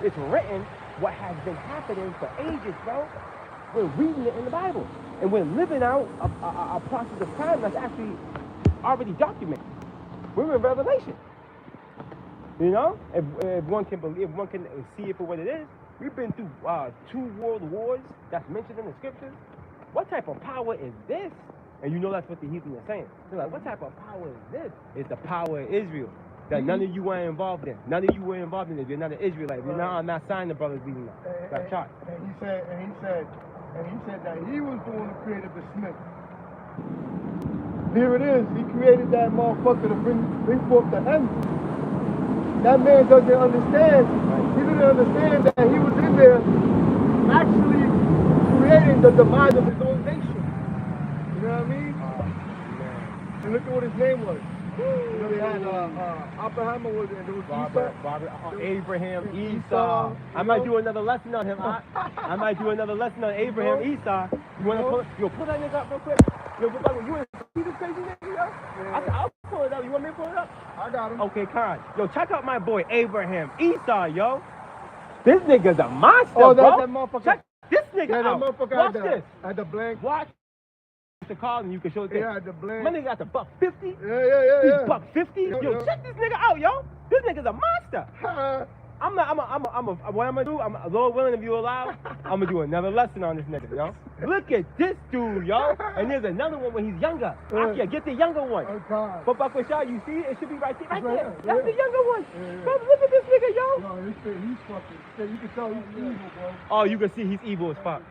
It's written what has been happening for ages, bro. We're reading it in the Bible. And we're living out a process of time that's actually already documented. We're in Revelation. You know? If one can believe, if one can see it for what it is, we've been through 2 world wars that's mentioned in the scriptures. What type of power is this? And you know that's what the heathen are saying. They're like, what type of power is this? It's the power of Israel that none of you were involved in. None of you were involved in it. You're not an Israelite. You're not on that sign the brothers reading that chart. And he said that he was the one who created the smith. Here it is. He created that motherfucker to bring forth the end. That man doesn't understand. He didn't understand that he was in there actually creating the demise of his own nation. look at what his name was. You know, they had Oppenheimer was and there was Esau. Abraham, Esau. Esau, I might do another lesson on him. I might do another lesson on Abraham, Esau. You wanna pull that nigga up real quick? Yo, you wanna see this crazy nigga, yo? I'll pull it up. You want me to pull it up? I got him. Okay, Khan. Yo, check out my boy Abraham, Esau, yo. This nigga's a monster, Oh, bro. that motherfucker. Check this nigga Yeah, that out. motherfucker Watch had this. the blank. Watch the card and you can show this. Yeah, the blank. My nigga got the buck 50. Yeah. He's buck 50. Yo, Yo, yo. check this nigga out, yo. This nigga's a monster. What I'm gonna do, Lord willing, if you allow, I'm gonna do another lesson on this nigga, yo. Look at this dude, yo. And there's another one when he's younger. I can't get the younger one. Oh, God. But Bakwashah, you see it? It should be right there. Right there. Right That's there. the younger one. Yeah. Bro, look at this nigga, yo. No, this shit, he's fucking. You can tell he's evil, bro. Oh, you can see he's evil as fuck.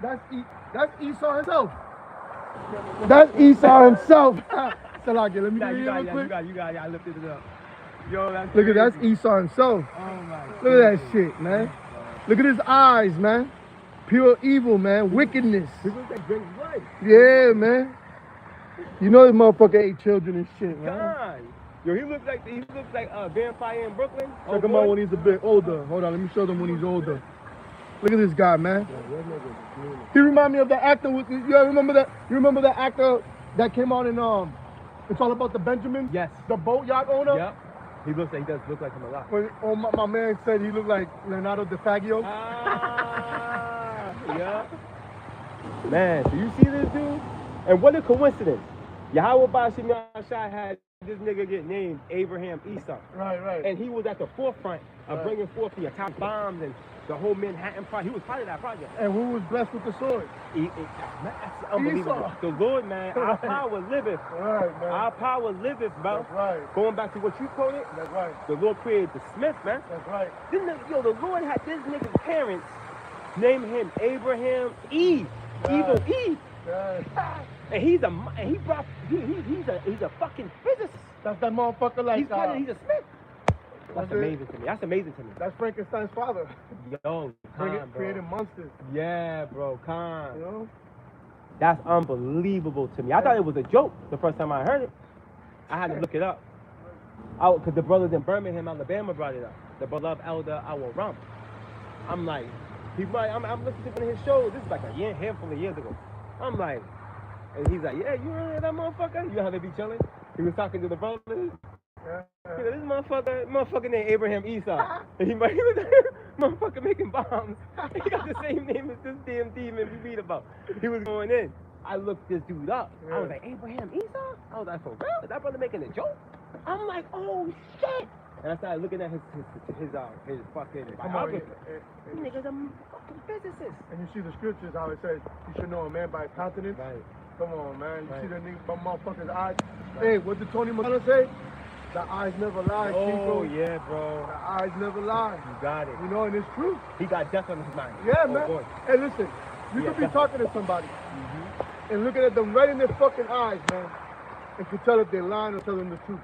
That's Esau himself. That's Esau himself. Salaki, let me Nah, give you you got real it, quick. you got it. I lifted it up. Yo, that's Look at that's crazy. Esau himself. Oh my Look at that shit, man. Look at his eyes, man. Pure evil, man. Wickedness. He looks like Drake White. Yeah, man. You know this motherfucker ate children and shit, man. God. Yo, he looks like a vampire in Brooklyn. Check him out when he's a bit older. Hold on, let me show them when he's older. Look at this guy, man. He remind me of the actor. You remember that? You remember that actor that came out in It's All About the Benjamins? Yes. The boat yacht owner. Yep. He does look like him a lot. When my man said he looked like Leonardo DiFagio. Yeah. Man, do you see this dude? And what a coincidence. Yahweh Bashim Yahshai had this nigga get named Abraham Esau. Right. And he was at the forefront of bringing forth the atomic bombs and the whole Manhattan Project. He was part of that project. And who was blessed with the sword? That's unbelievable. Esau. The Lord, man, our power liveth. Right, man. Our power liveth, bro. That's right. Going back to what you quoted, That's right. the Lord created the Smith, man. That's right. This nigga, yo, the Lord had this nigga's parents name him Abraham Eve. Evil Eve. Yeah. And he's a fucking physicist. That's that motherfucker like He's a Smith. That's it? amazing to me. That's amazing to me. That's Frankenstein's father. Yo, Khan, bro. Creating monsters. Yeah, bro, Khan. You know? That's unbelievable to me. I thought it was a joke the first time I heard it. I had to look it up. Because the brothers in Birmingham, Alabama brought it up. The beloved elder Awal Rum. I'm like, I'm listening to one of his shows. This is like a handful of years ago. I'm like, and he's like, yeah, you heard that motherfucker? You know how they be chilling? He was talking to the brothers. Yeah. He said, this motherfucker named Abraham Esau. And he was motherfucker making bombs. He got the same name as this damn demon we read about. He was going in. I looked this dude up. I was like, Abraham Esau? I was like, for real? Is that brother making a joke? I'm like, oh shit. And I started looking at his fucking biography. This nigga's a fucking physicist. And you see the scriptures, how it says, you should know a man by his countenance. Right. Come on, man. You Right. see that nigga, motherfucker's eyes. Hey, what did Tony Montana say? The eyes never lie, Oh, people. yeah, bro. The eyes never lie. You got it. You know, and it's true. He got death on his mind. Yeah, Oh, man. boy. Hey, listen, you Yeah, could be definitely. talking to somebody and looking at them right in their fucking eyes, man, and could tell if they're lying or telling the truth.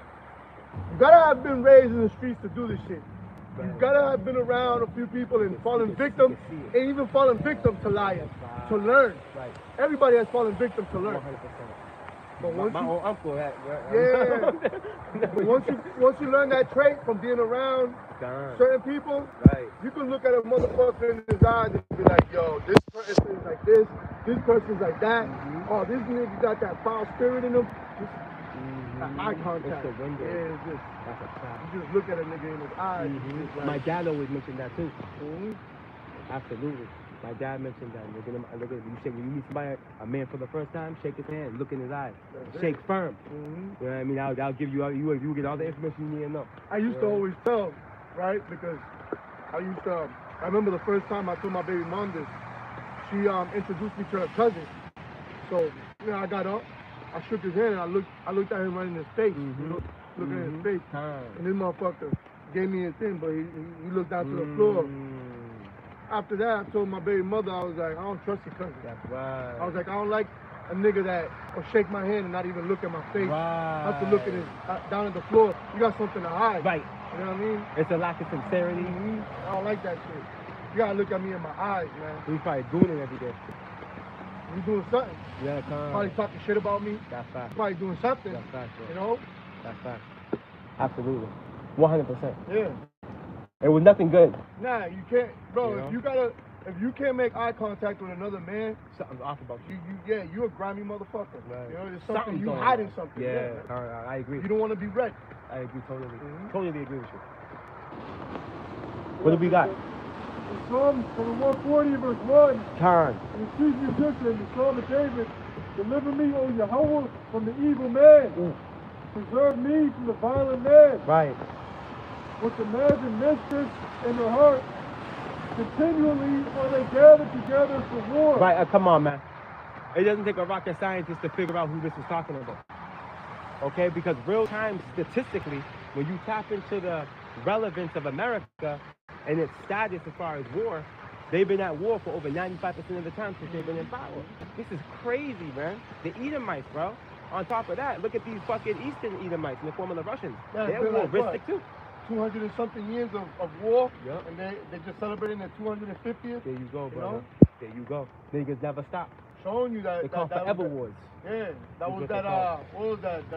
You gotta have been raised in the streets to do this shit. You Right. gotta have been around a few people and fallen victim, you can see it. and even fallen victim to lying, to learn. Right. Everybody has fallen victim to learn. 100%. But My once you, own uncle had. but once you learn that trait from being around Done. certain people, Right. you can look at a motherfucker in his eyes and be like, yo, this person is like this person's like that. Oh, this nigga got that foul spirit in him. Just that eye contact. It's the window. Yeah, it's just, That's a fact. you just look at a nigga in his eyes. It's just My like, dad always mentioned that too. mhm. Absolutely. My dad mentioned that. Look at you shake when you meet somebody, a man for the first time, shake his hand, look in his eyes, That's shake it. firm. Mhm. You know what I mean? I'll give you you get all the information you need to know. I used to always tell, right? Because I remember the first time I told my baby mom this, she introduced me to her cousin. So, you know, I got up, I shook his hand, and I looked at him right in his face, you know, looking at his face. And this motherfucker gave me his thing, but he looked down to the floor. After that, I told my baby mother, I was like, I don't trust your cousin. That's right. I was like, I don't like a nigga that will shake my hand and not even look at my face. I have to look at his down at the floor. You got something to hide. Right. You know what I mean? It's a lack of sincerity. I don't like that shit. You gotta look at me in my eyes, man. He's probably gooning every day. He's doing something. Yeah, Probably talking shit about me. That's fact. Probably doing something. That's fact, bro. You know? That's fact. Absolutely. 100%. Yeah. It was nothing good. Nah, you can't, bro. You know? If you can't make eye contact with another man, Something's off about you. you're a grimy motherfucker. Right. You know, there's Something's something you going hiding on. something. Yeah, I agree. You don't want to be red. I agree totally. Mhm. Totally agree with you. What do we got? The Psalm from 140 verse 1. Turn. In the chief musician, the Psalm of David, deliver me, O Yahweh, from the evil man. Ooh. Preserve me from the violent man. Right. With the imagined mistress in their heart. Continually are they gathered together for war. Right, come on, man. It doesn't take a rocket scientist to figure out who this was talking about. Okay, because real time statistically, when you tap into the relevance of America and its status as far as war, they've been at war for over 95% of the time since they've been in power. This is crazy, man. The Edomites, bro. On top of that, look at these fucking Eastern Edomites in the form of the Russians. Yeah, They're they're like waristic what? too. 200 and something years of war. Yep. And they just celebrating their 250th. There you go, You brother. know? There you go. Niggas never stop. Showing you that. They call that forever was wars. Yeah, that Is was what that. they call What was that?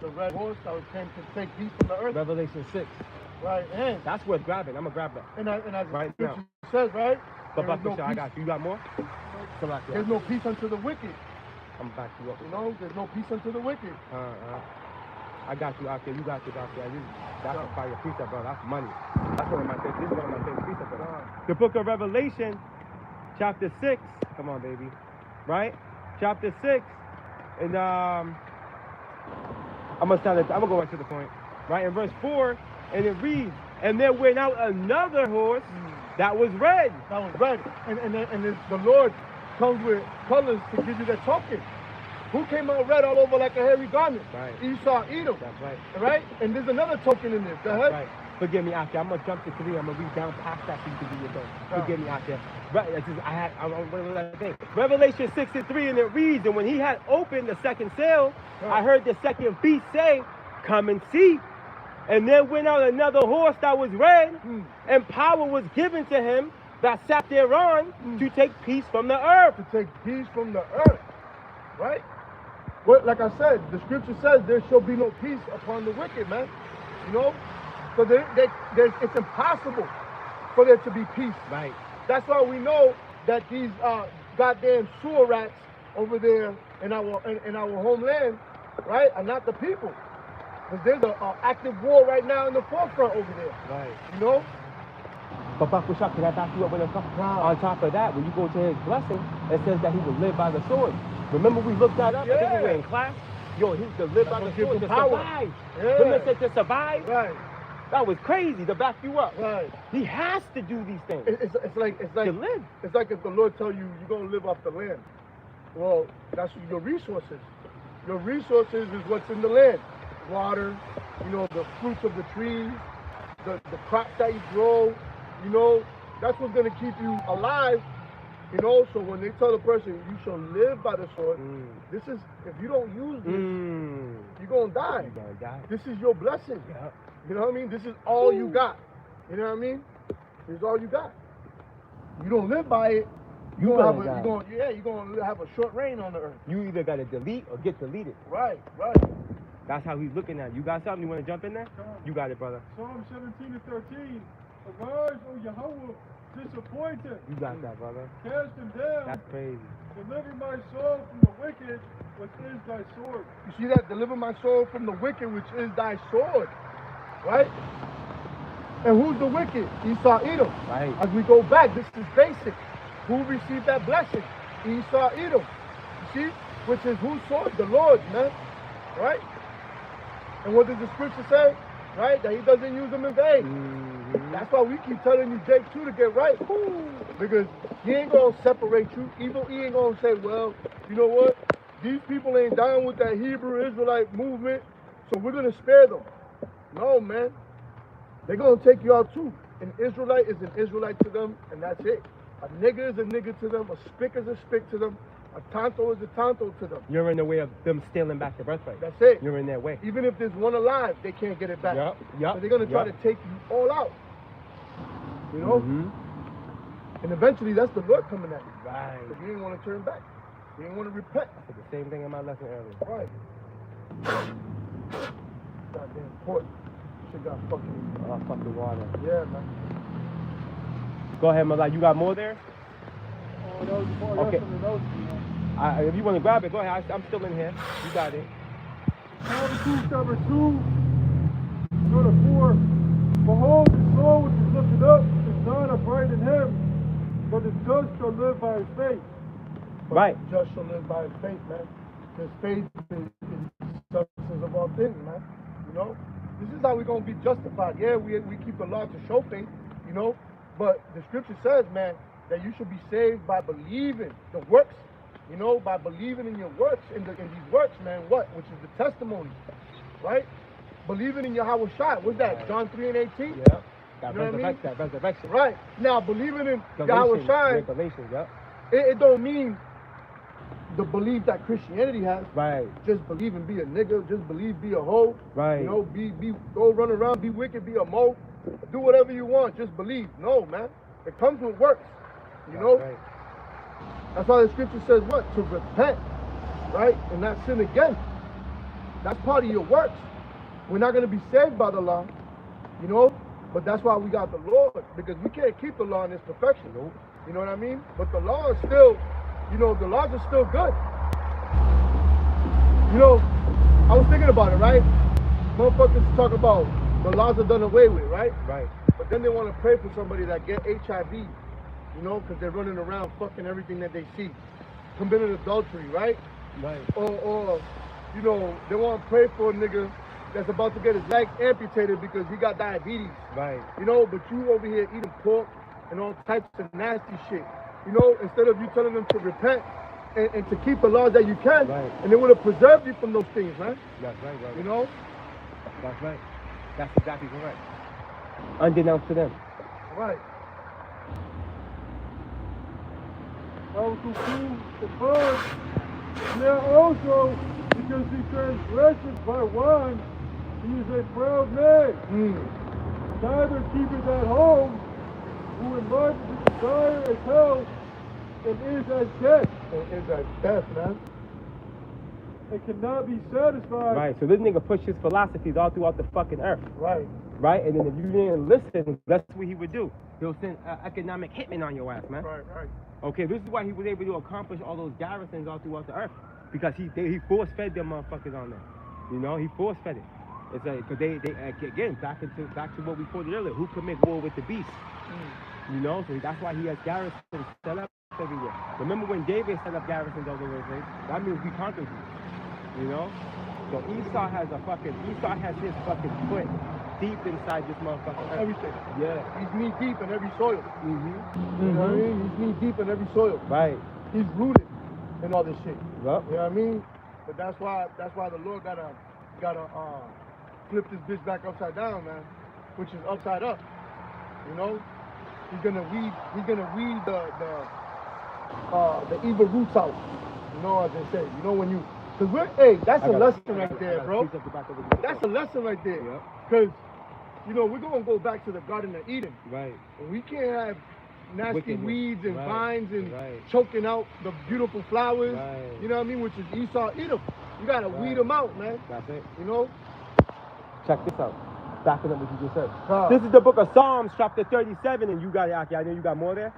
The red horse that came to take peace from the earth. Revelation 6. Right, and That's worth grabbing. I'm gonna grab that. and as the Right scripture says, right? But there is no I peace- got you. You got more? There's no peace unto the wicked. I'm gonna back you up. You know, there's no peace unto the wicked. I got you out there. You got you out there. That's a fire precept, bro. That's money. That's one of my favorite. This is one of my favorite precepts, bro. The book of Revelation, chapter 6. Come on, baby. Right? Chapter 6. And I'm gonna go right to the point. Right? In verse 4, and it reads, and there went out another horse that was red. That was red. And the Lord comes with colors to give you that token. Who came out red all over like a hairy garment? Right. Esau, Edom. That's right. Right? And there's another token in this. Go ahead. Right. Forgive me out there. I'm gonna jump to 3. I'm gonna read down past that so you can do your thing. Oh. Forgive me out there. Right. What was that thing? Revelation 6:3, and it reads, and when he had opened the second seal, I heard the second beast say, "Come and see." And there went out another horse that was red, and power was given to him that sat thereon to take peace from the earth. To take peace from the earth. Right? Well, like I said, the scripture says there shall be no peace upon the wicked, man. You know? So it's impossible for there to be peace. Right. That's why we know that these goddamn sewer rats over there in our homeland, right, are not the people. Because there's an active war right now in the forefront over there. Right. You know? But Baku Shah, can I back you up with a couple? On top of that, when you go to his blessing, it says that he will live by the sword. Remember we looked that up? I think we were in class. Yo, he could live by the what gives sword him to power. survive. Yeah. Women said to survive. Right. That was crazy to back you up. Right. He has to do these things It's like to live. it's like if the Lord tell you you're gonna live off the land. Well, that's your resources. Your resources is what's in the land. Water, you know, the fruits of the trees, the crops that you grow, you know, that's what's gonna keep you alive. You know, so when they tell the person you shall live by the sword, this is, if you don't use this, you're gonna die. You're gonna die. This is your blessing. Yeah. You know what I mean? This is all you got. You know what I mean? This is all you got. You don't live by it, you're gonna have a short reign on the earth. You either gotta delete or get deleted. Right. That's how he's looking at it. You got something? You wanna jump in there? You got it, brother. Psalm 17:13. Arise, O Yahweh, disappointed. You got that, brother. Cast him down. That's crazy. Deliver my soul from the wicked, which is thy sword. You see that? Deliver my soul from the wicked, which is thy sword. Right? And who's the wicked? Esau, Edom. Right. As we go back, this is basic. Who received that blessing? Esau, Edom. You see? Which is whose sword? The Lord's, man. Right? And what does the scripture say? Right? That he doesn't use them in vain. That's why we keep telling you, Jake, too, to get right. Because he ain't going to separate you. Even he ain't going to say, well, you know what? These people ain't down with that Hebrew Israelite movement, so we're going to spare them. No, man. They're going to take you out, too. An Israelite is an Israelite to them, and that's it. A nigger is a nigger to them. A spick is a spick to them. A tanto is a tanto to them. You're in the way of them stealing back the birthright. That's it. You're in their way. Even if there's one alive, they can't get it back. Yep. So they're going to try to take you all out. You know? And eventually, that's the Lord coming at you. Right. Because you didn't want to turn back. They didn't want to repent. I said the same thing in my lesson earlier. Right. Goddamn port. Shit got fucking. Oh, fucking water. Yeah, man. Go ahead, Malak. You got more there? Oh, that was more. Okay. That's something else, you know. If you want to grab it, go ahead. I'm still in here. You got it. Habakkuk chapter 2, go to 4. Behold, the soul which is lifted up is not upright in him, but the just shall live by his faith. But Right. the just shall live by his faith, man. Because faith is the substance of all things, man. You know? This is how we're going to be justified. Yeah, we keep the law to show faith, you know? But the scripture says, man, that you should be saved by believing the works, you know, by believing in your works, in these works, man, which is the testimony, right? Believing in Yahweh Shai. What's that? John 3:18? Yeah. That You know what I mean? resurrection. Right. Now, believing in Yahweh Galatians, Shai, Galatians, yeah. it don't mean the belief that Christianity has. Right. Just believe and be a nigga. Just believe, be a hoe. Right. You know, go run around, be wicked, be a mo. Do whatever you want. Just believe. No, man. It comes with works. You know? Right. That's why the scripture says what? To repent, right? And not sin again. That's part of your works. We're not going to be saved by the law, you know? But that's why we got the Lord, because we can't keep the law in its perfection. Nope. You know what I mean? But the law is still, you know, the laws are still good. You know, I was thinking about it, right? Motherfuckers talk about the laws are done away with, right? Right. But then they want to pray for somebody that get HIV, you know, because they're running around fucking everything that they see. Committing adultery, right? Right. Or, you know, they want to pray for a nigga that's about to get his leg amputated because he got diabetes. Right. You know, but you over here eating pork and all types of nasty shit. You know, instead of you telling them to repent and to keep the laws that you can, Right. and they would have preserved you from those things, man. That's right, brother. You know? That's right. That's exactly correct. Unbeknownst to them. Right. Habakkuk 2, the bird. Now also, because he transgresses by one, he is a proud man. Neither keepeth at home, who enlarges his desire as hell, and is as death. And is that death, man. And cannot be satisfied. Right. So this nigga pushed his philosophies all throughout the fucking earth. Right. Right? And then if you didn't listen, that's what he would do. He'll send economic hitmen on your ass, man. Right, right. Okay, this is why he was able to accomplish all those garrisons all throughout the earth. Because he force-fed them motherfuckers on there. You know, he force-fed it. It's like, because they again, back to what we quoted earlier, who commits war with the beast? You know, so that's why he has garrisons set up everywhere. Remember when David set up garrisons all over the place? That means we conquered you. You know? So Esau has his fucking foot deep inside this motherfucker. Everything. Yeah. He's knee deep in every soil. Mm-hmm. You know what I mean? He's knee deep in every soil. Right. He's rooted in all this shit. Yep. You know what I mean? But that's why the Lord gotta flip this bitch back upside down, man. Which is upside up. You know? He's gonna weed the evil roots out. You know, as they say. You know when you, that's a lesson right there, bro. That's a lesson right there. Yep. Cause you know, we're gonna go back to the Garden of Eden. Right. And we can't have nasty Wickedness. weeds and Right. vines and Right. choking out the beautiful flowers. Right. You know what I mean? Which is Esau, Edom. You gotta Right. weed them out, man. That's it. You know? Check this out. Backing up what you just said. Huh. This is the book of Psalms, chapter 37, and you got it, Aki. I know you got more there.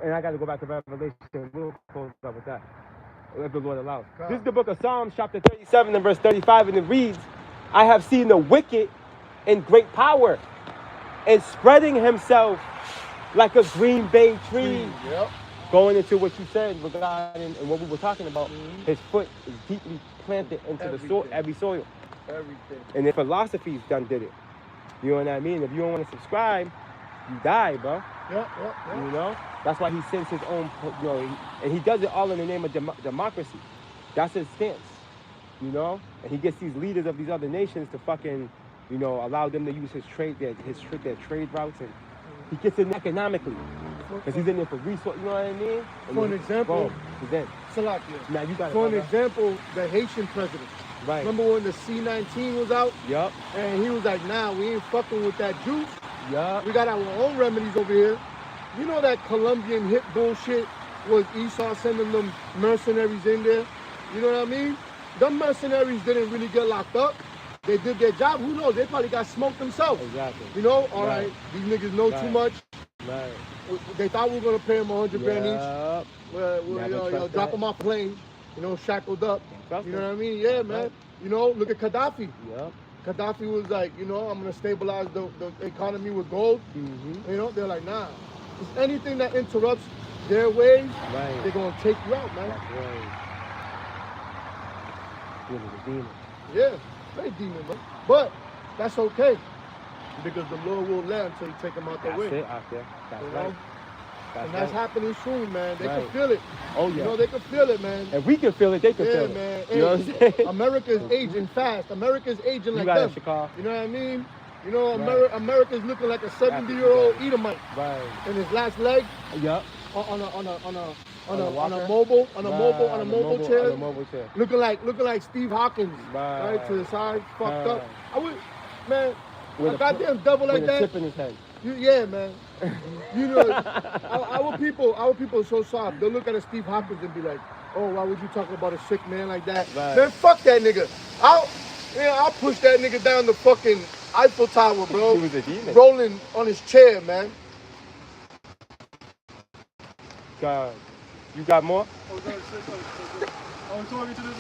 And I got to go back to Revelation. We'll close up with that, if the Lord allows. Huh. This is the book of Psalms, chapter 37, and verse 35, and it reads, I have seen the wicked in great power, and spreading himself like a green bay tree. Yep. Going into what you said regarding and what we were talking about, his foot is deeply planted into the soil, Everything. every soil. Everything. And the philosophies done did it. You know what I mean? If you don't want to subscribe, you die, bro. Yep. You know? That's why he sends his own, you know, and he does it all in the name of democracy. That's his stance. You know? And he gets these leaders of these other nations to fucking, you know, allow them to use their trade routes, and he gets in economically. Because he's in there for resource, you know what I mean? And For an then, example, boom, he's in. Salakia. Now you got For an it. example, the Haitian president. Right. Remember when the C-19 was out? Yup. And he was like, nah, we ain't fucking with that juice. Yup. We got our own remedies over here. You know that Colombian hip bullshit was Esau sending them mercenaries in there. You know what I mean? Them mercenaries didn't really get locked up. They did their job. Who knows? They probably got smoked themselves. Exactly. You know? All Right. right. These niggas know too Right. much. Right. They thought we were gonna pay them 100 grand each. Yup. Never trust Drop that. them off plane. You know, shackled up. Trust You know them. what I mean? Yeah, man. Right. You know, look at Gaddafi. Yup. Gaddafi was like, you know, I'm gonna stabilize the economy with gold. Mm-hmm. You know, they're like, nah. It's anything that interrupts their ways, Right. they're gonna take you out, man. That's right. Really the demon. Yeah, very demon, man. But that's okay. Because the Lord will let until you take them out the That's way. it out there. That's You right. know? That's And that's right. happening soon, man. They Right. can feel it. Oh You yeah. know, they can feel it, man. If we can feel it, they can Yeah, feel it. man. You know what I'm saying? America's aging fast. America's aging You like got it, them. Chicago. You know what I mean? You know, Right. America's looking like a 70-year-old Edomite Right. in his last leg Yup. on a walker? mobile Right, chair. On a mobile chair. Looking like Steve Hawkins, Right. right to the side, fucked up. Right. I would, man, With a a goddamn devil like With a that. chip in his head. Yeah, man. You know, our people are so soft. They'll look at a Steve Hawkins and be like, "Oh, why would you talk about a sick man like that?" Right. Man, fuck that nigga. I'll push that nigga down the fucking Eiffel Tower, bro. He was a demon. Rolling on his chair, man. God. You got more? I was talking to this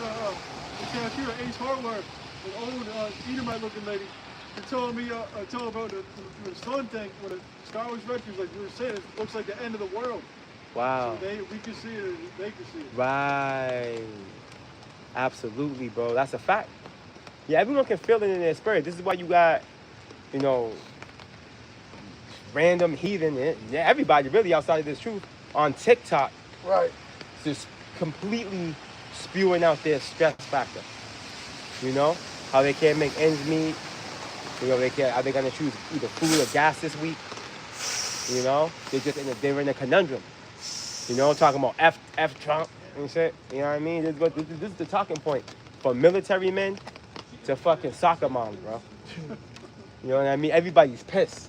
cashier at Ace Hardware, an old Edomite looking lady. She told me, tell about the sun thing. When the sky was red, she was like, you were saying, it looks like the end of the world. Wow. So we can see it, they can see it. Right. Absolutely, bro. That's a fact. Yeah, everyone can feel it in their spirit. This is why you got, you know, random heathen, yeah, everybody really outside of this truth on TikTok Right. just completely spewing out their stress factor. You know, how they can't make ends meet. You know, are they gonna choose either food or gas this week? You know, they're in a conundrum. You know, talking about F Trump and shit. You know what I mean? This is the talking point from military men to fucking soccer moms, bro. You know what I mean? Everybody's pissed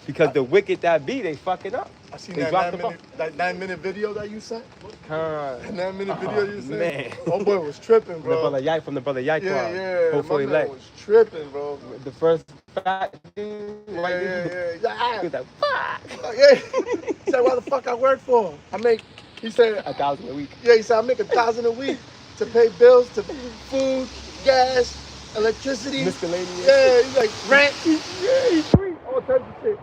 because the wicked that be, they fucking up. I seen They that dropped the ball. 9-minute video that you sent. Con. That 9-minute video you sent. Man. Oh boy was tripping, From the bro. brother Yike, from the brother Yike. Yeah. Hopefully, my man was tripping, bro. the first fat dude. white dude, Yeah. he was like, fuck. Yeah. He said, "What the fuck I work for? He said, $1,000 a week. yeah, he said, I make $1,000 a week to pay bills, to food, gas, electricity. Miscellaneous. Yeah, he's like, rent. Yeah, he's free. All types of shit.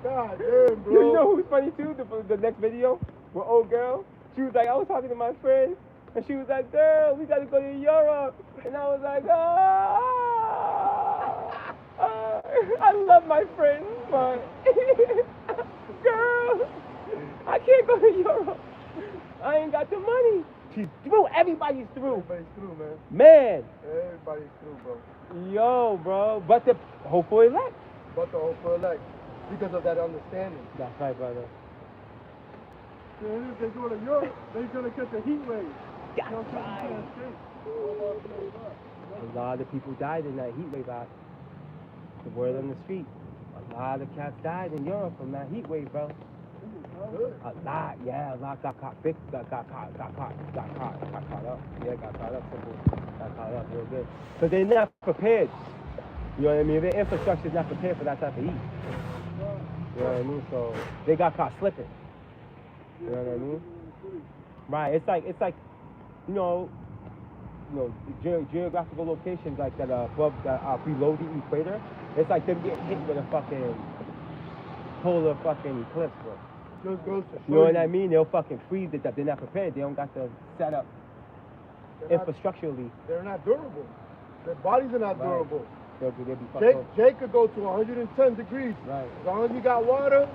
God damn, bro. You know who's funny too? The next video with old girl. She was like, I was talking to my friend, and she was like, girl, we gotta go to Europe. And I was like, I love my friends, but girl, I can't go to Europe. I ain't got the money. She's through. Everybody's through. Everybody's through, man. Man, Everybody's through, bro. yo, bro. But the hopeful elect. But the hope for elect. Because of that understanding. That's right, brother. And if they go to Europe, they're gonna catch a heat wave. That's right. A lot of people died in that heat wave. The word on the street. A lot of cats died in Europe from that heat wave, bro. Good. A lot, yeah, a lot got caught up. Yeah, got caught up, simple. Got caught up real good. Because they're not prepared. You know what I mean? Their infrastructure's not prepared for that type of heat. You know what I mean? So they got caught slipping. You know what I mean? Right. It's like, you know, geographical locations like that above that below the equator. It's like them getting hit with a fucking polar fucking eclipse, bro. Just goes to show You know what I mean? They'll fucking freeze it up. They're not prepared. They don't got the setup They're not- infrastructurally. They're not durable. Their bodies are not Right. durable. They'll be fucked up. Jake could go to 110 degrees. Right. As long as he got water,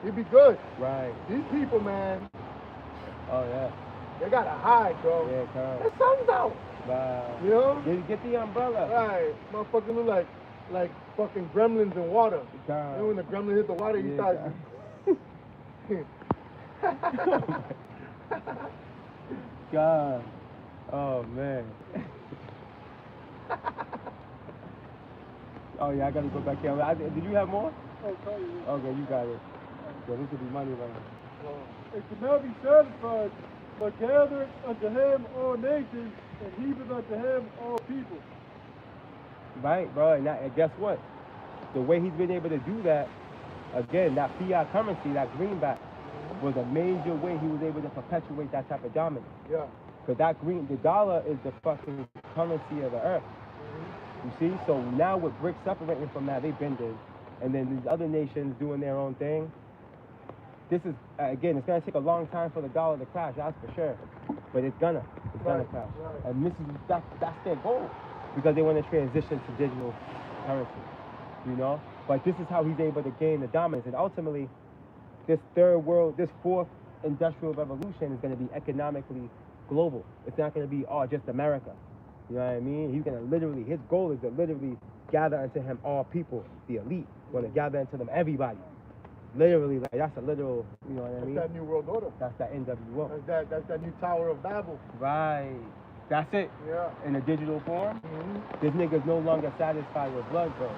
he'd be good. Right. These people, man, Oh yeah. they gotta hide, bro. Yeah, The come. sun's out. Wow. You know? Get the umbrella. Right. Motherfucker look like fucking gremlins in water. You know when the gremlin hit the water, he Yeah, starts. God. Oh man. Oh yeah, I gotta go back here. Did you have more? Oh, tell you. Okay, you got it. Yeah, this could be money right now. It cannot be satisfied, but gathereth unto him all nations, and heapeth unto him all people. Right, bro. And guess what? The way he's been able to do that, again, that fiat currency, that greenback, was a major way he was able to perpetuate that type of dominance. Yeah. Because the dollar is the fucking currency of the earth. You see? So now with BRICS separating from that, they've been there. And then these other nations doing their own thing. This is, again, it's going to take a long time for the dollar to crash, that's for sure. But it's gonna crash. Right. And that's their goal. Because they want to transition to digital currency. You know? But this is how he's able to gain the dominance. And ultimately, this fourth industrial revolution is going to be economically global. It's not going to be, just America. You know what I mean? He's going to his goal is to literally gather unto him all people, the elite. Want to gather into them everybody. Literally, like, that's a literal, you know what I mean? That's that new world order. That's that NWO. That's that new Tower of Babel. Right. That's it. Yeah. In a digital form, this nigga's no longer satisfied with blood, bro.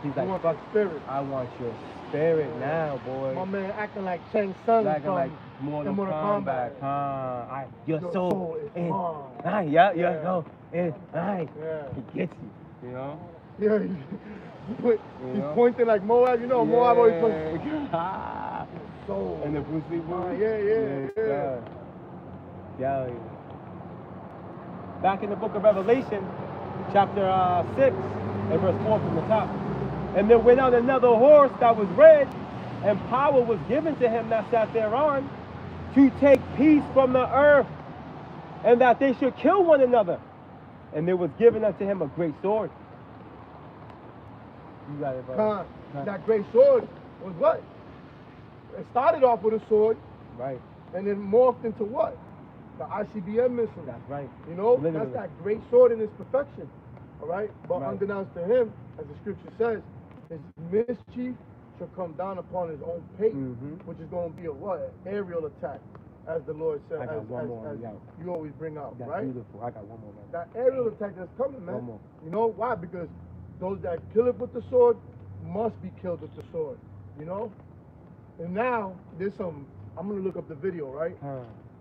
He's You like, want fuck, the spirit. I want your spirit now, boy. My man acting like Chang Sun Acting from like Mortal Kombat. Your soul is is mine. yeah, Yeah. no, it's mine. Yeah. He gets you, you know? Yeah, he's know? pointing like Moab. You know, Moab always points. Yeah. Soul. And the Bruce Lee movie? Yeah. Yeah. Back in the book of Revelation, chapter 6, and verse 4 from the top. And there went out another horse that was red, and power was given to him that sat thereon, to take peace from the earth, and that they should kill one another. And there was given unto him a great sword. You got it, bro. That great sword was what? It started off with a sword, Right. and then morphed into what? The ICBM missile. That's right. You know, Literally. that's that great sword in its perfection. All right? But Right. unbeknownst to him, as the scripture says, his mischief shall come down upon his own pate, which is going to be a what? An aerial attack, as the Lord said, I got one more, as yeah. you always bring out, That's right? beautiful. I got one more, man. That aerial attack that's coming, man. One more. You know why? Because those that kill it with the sword must be killed with the sword. You know? And now there's some. I'm gonna look up the video, right?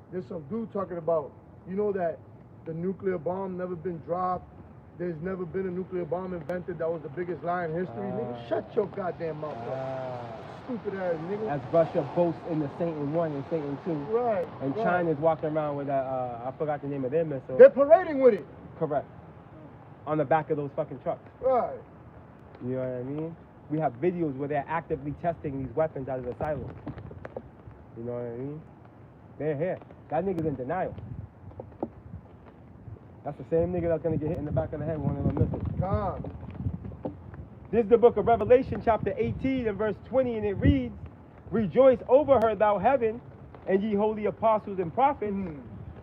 There's some dude talking about, you know, that the nuclear bomb never been dropped. There's never been a nuclear bomb invented that was the biggest lie in history. Nigga, shut your goddamn mouth up. Stupid ass nigga. As Russia boasts in the Satan 1 and Satan 2. Right. And right. China's walking around with that, I forgot the name of their missile. They're parading with it. Correct. On the back of those fucking trucks. Right. You know what I mean? We have videos where they're actively testing these weapons out of the silos. You know what I mean? They're here. That nigga's in denial. That's the same nigga that's gonna get hit in the back of the head with one of them missiles. Con. This is the book of Revelation, chapter 18 and verse 20, and it reads, Rejoice over her, thou heaven, and ye holy apostles and prophets,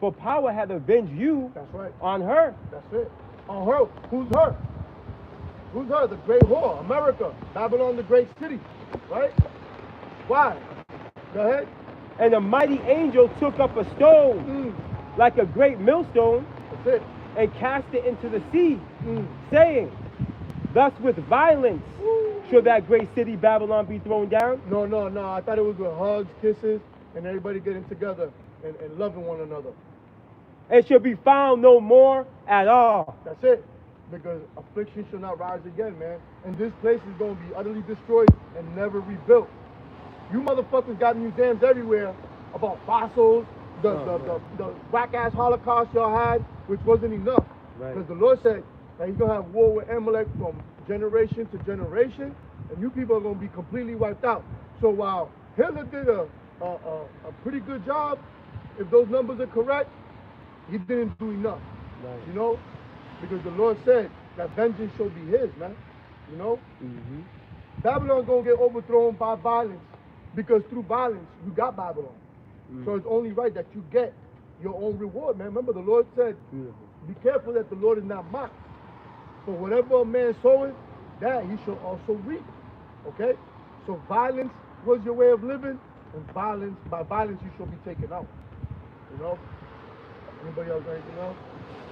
for power hath avenged you That's right. on her. That's it. On her. Who's her? Who's her? The great whore, America, Babylon, the great city, right? Why? Go ahead. And a mighty angel took up a stone, like a great millstone, That's it. and cast it into the sea, saying, Thus with violence shall that great city Babylon be thrown down. No. I thought it was with hugs, kisses, and everybody getting together and loving one another. And shall be found no more at all. That's it. Because affliction shall not rise again, man. And this place is going to be utterly destroyed and never rebuilt. You motherfuckers got museums everywhere about fossils, the whack-ass Holocaust y'all had, which wasn't enough. Right. Because the Lord said that he's going to have war with Amalek from generation to generation, and you people are going to be completely wiped out. So while Hitler did a pretty good job, if those numbers are correct, he didn't do enough. Right. You know? Because the Lord said that vengeance shall be his, man. You know? Babylon's going to get overthrown by violence. Because through violence, you got Babylon. So it's only right that you get your own reward, man. Remember, the Lord said, be careful that the Lord is not mocked. For whatever a man soweth, that he shall also reap. Okay? So violence was your way of living, and by violence you shall be taken out. You know? Anybody else got anything else?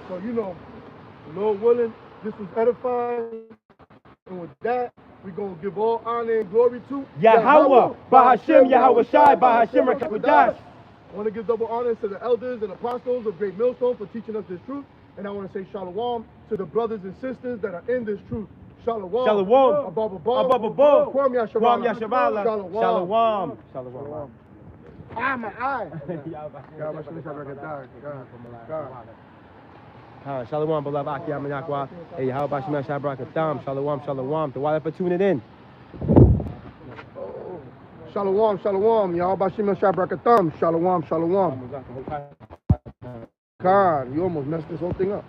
So, you know, Lord willing, this was edifying. And with that, We're going to give all honor and glory to Yahweh, Bahashim, Yahweh Shai, Bahashim, Rakakudash. I want to give double honor to the elders and apostles of Great Millstone for teaching us this truth. And I want to say shalom to the brothers and sisters that are in this truth. Shalom. Shalom. Above. Kwam Yashavala. Yashavala. Shalom. Shalom. Ah, my eye. Shalom, beloved Aki Aminakwa. Hey, how about Shemel Shabrakatam? Shalom. The water for tuning in. Shalom. Y'all Bashim Shabrakatam. Shalom. God, you almost messed this whole thing up.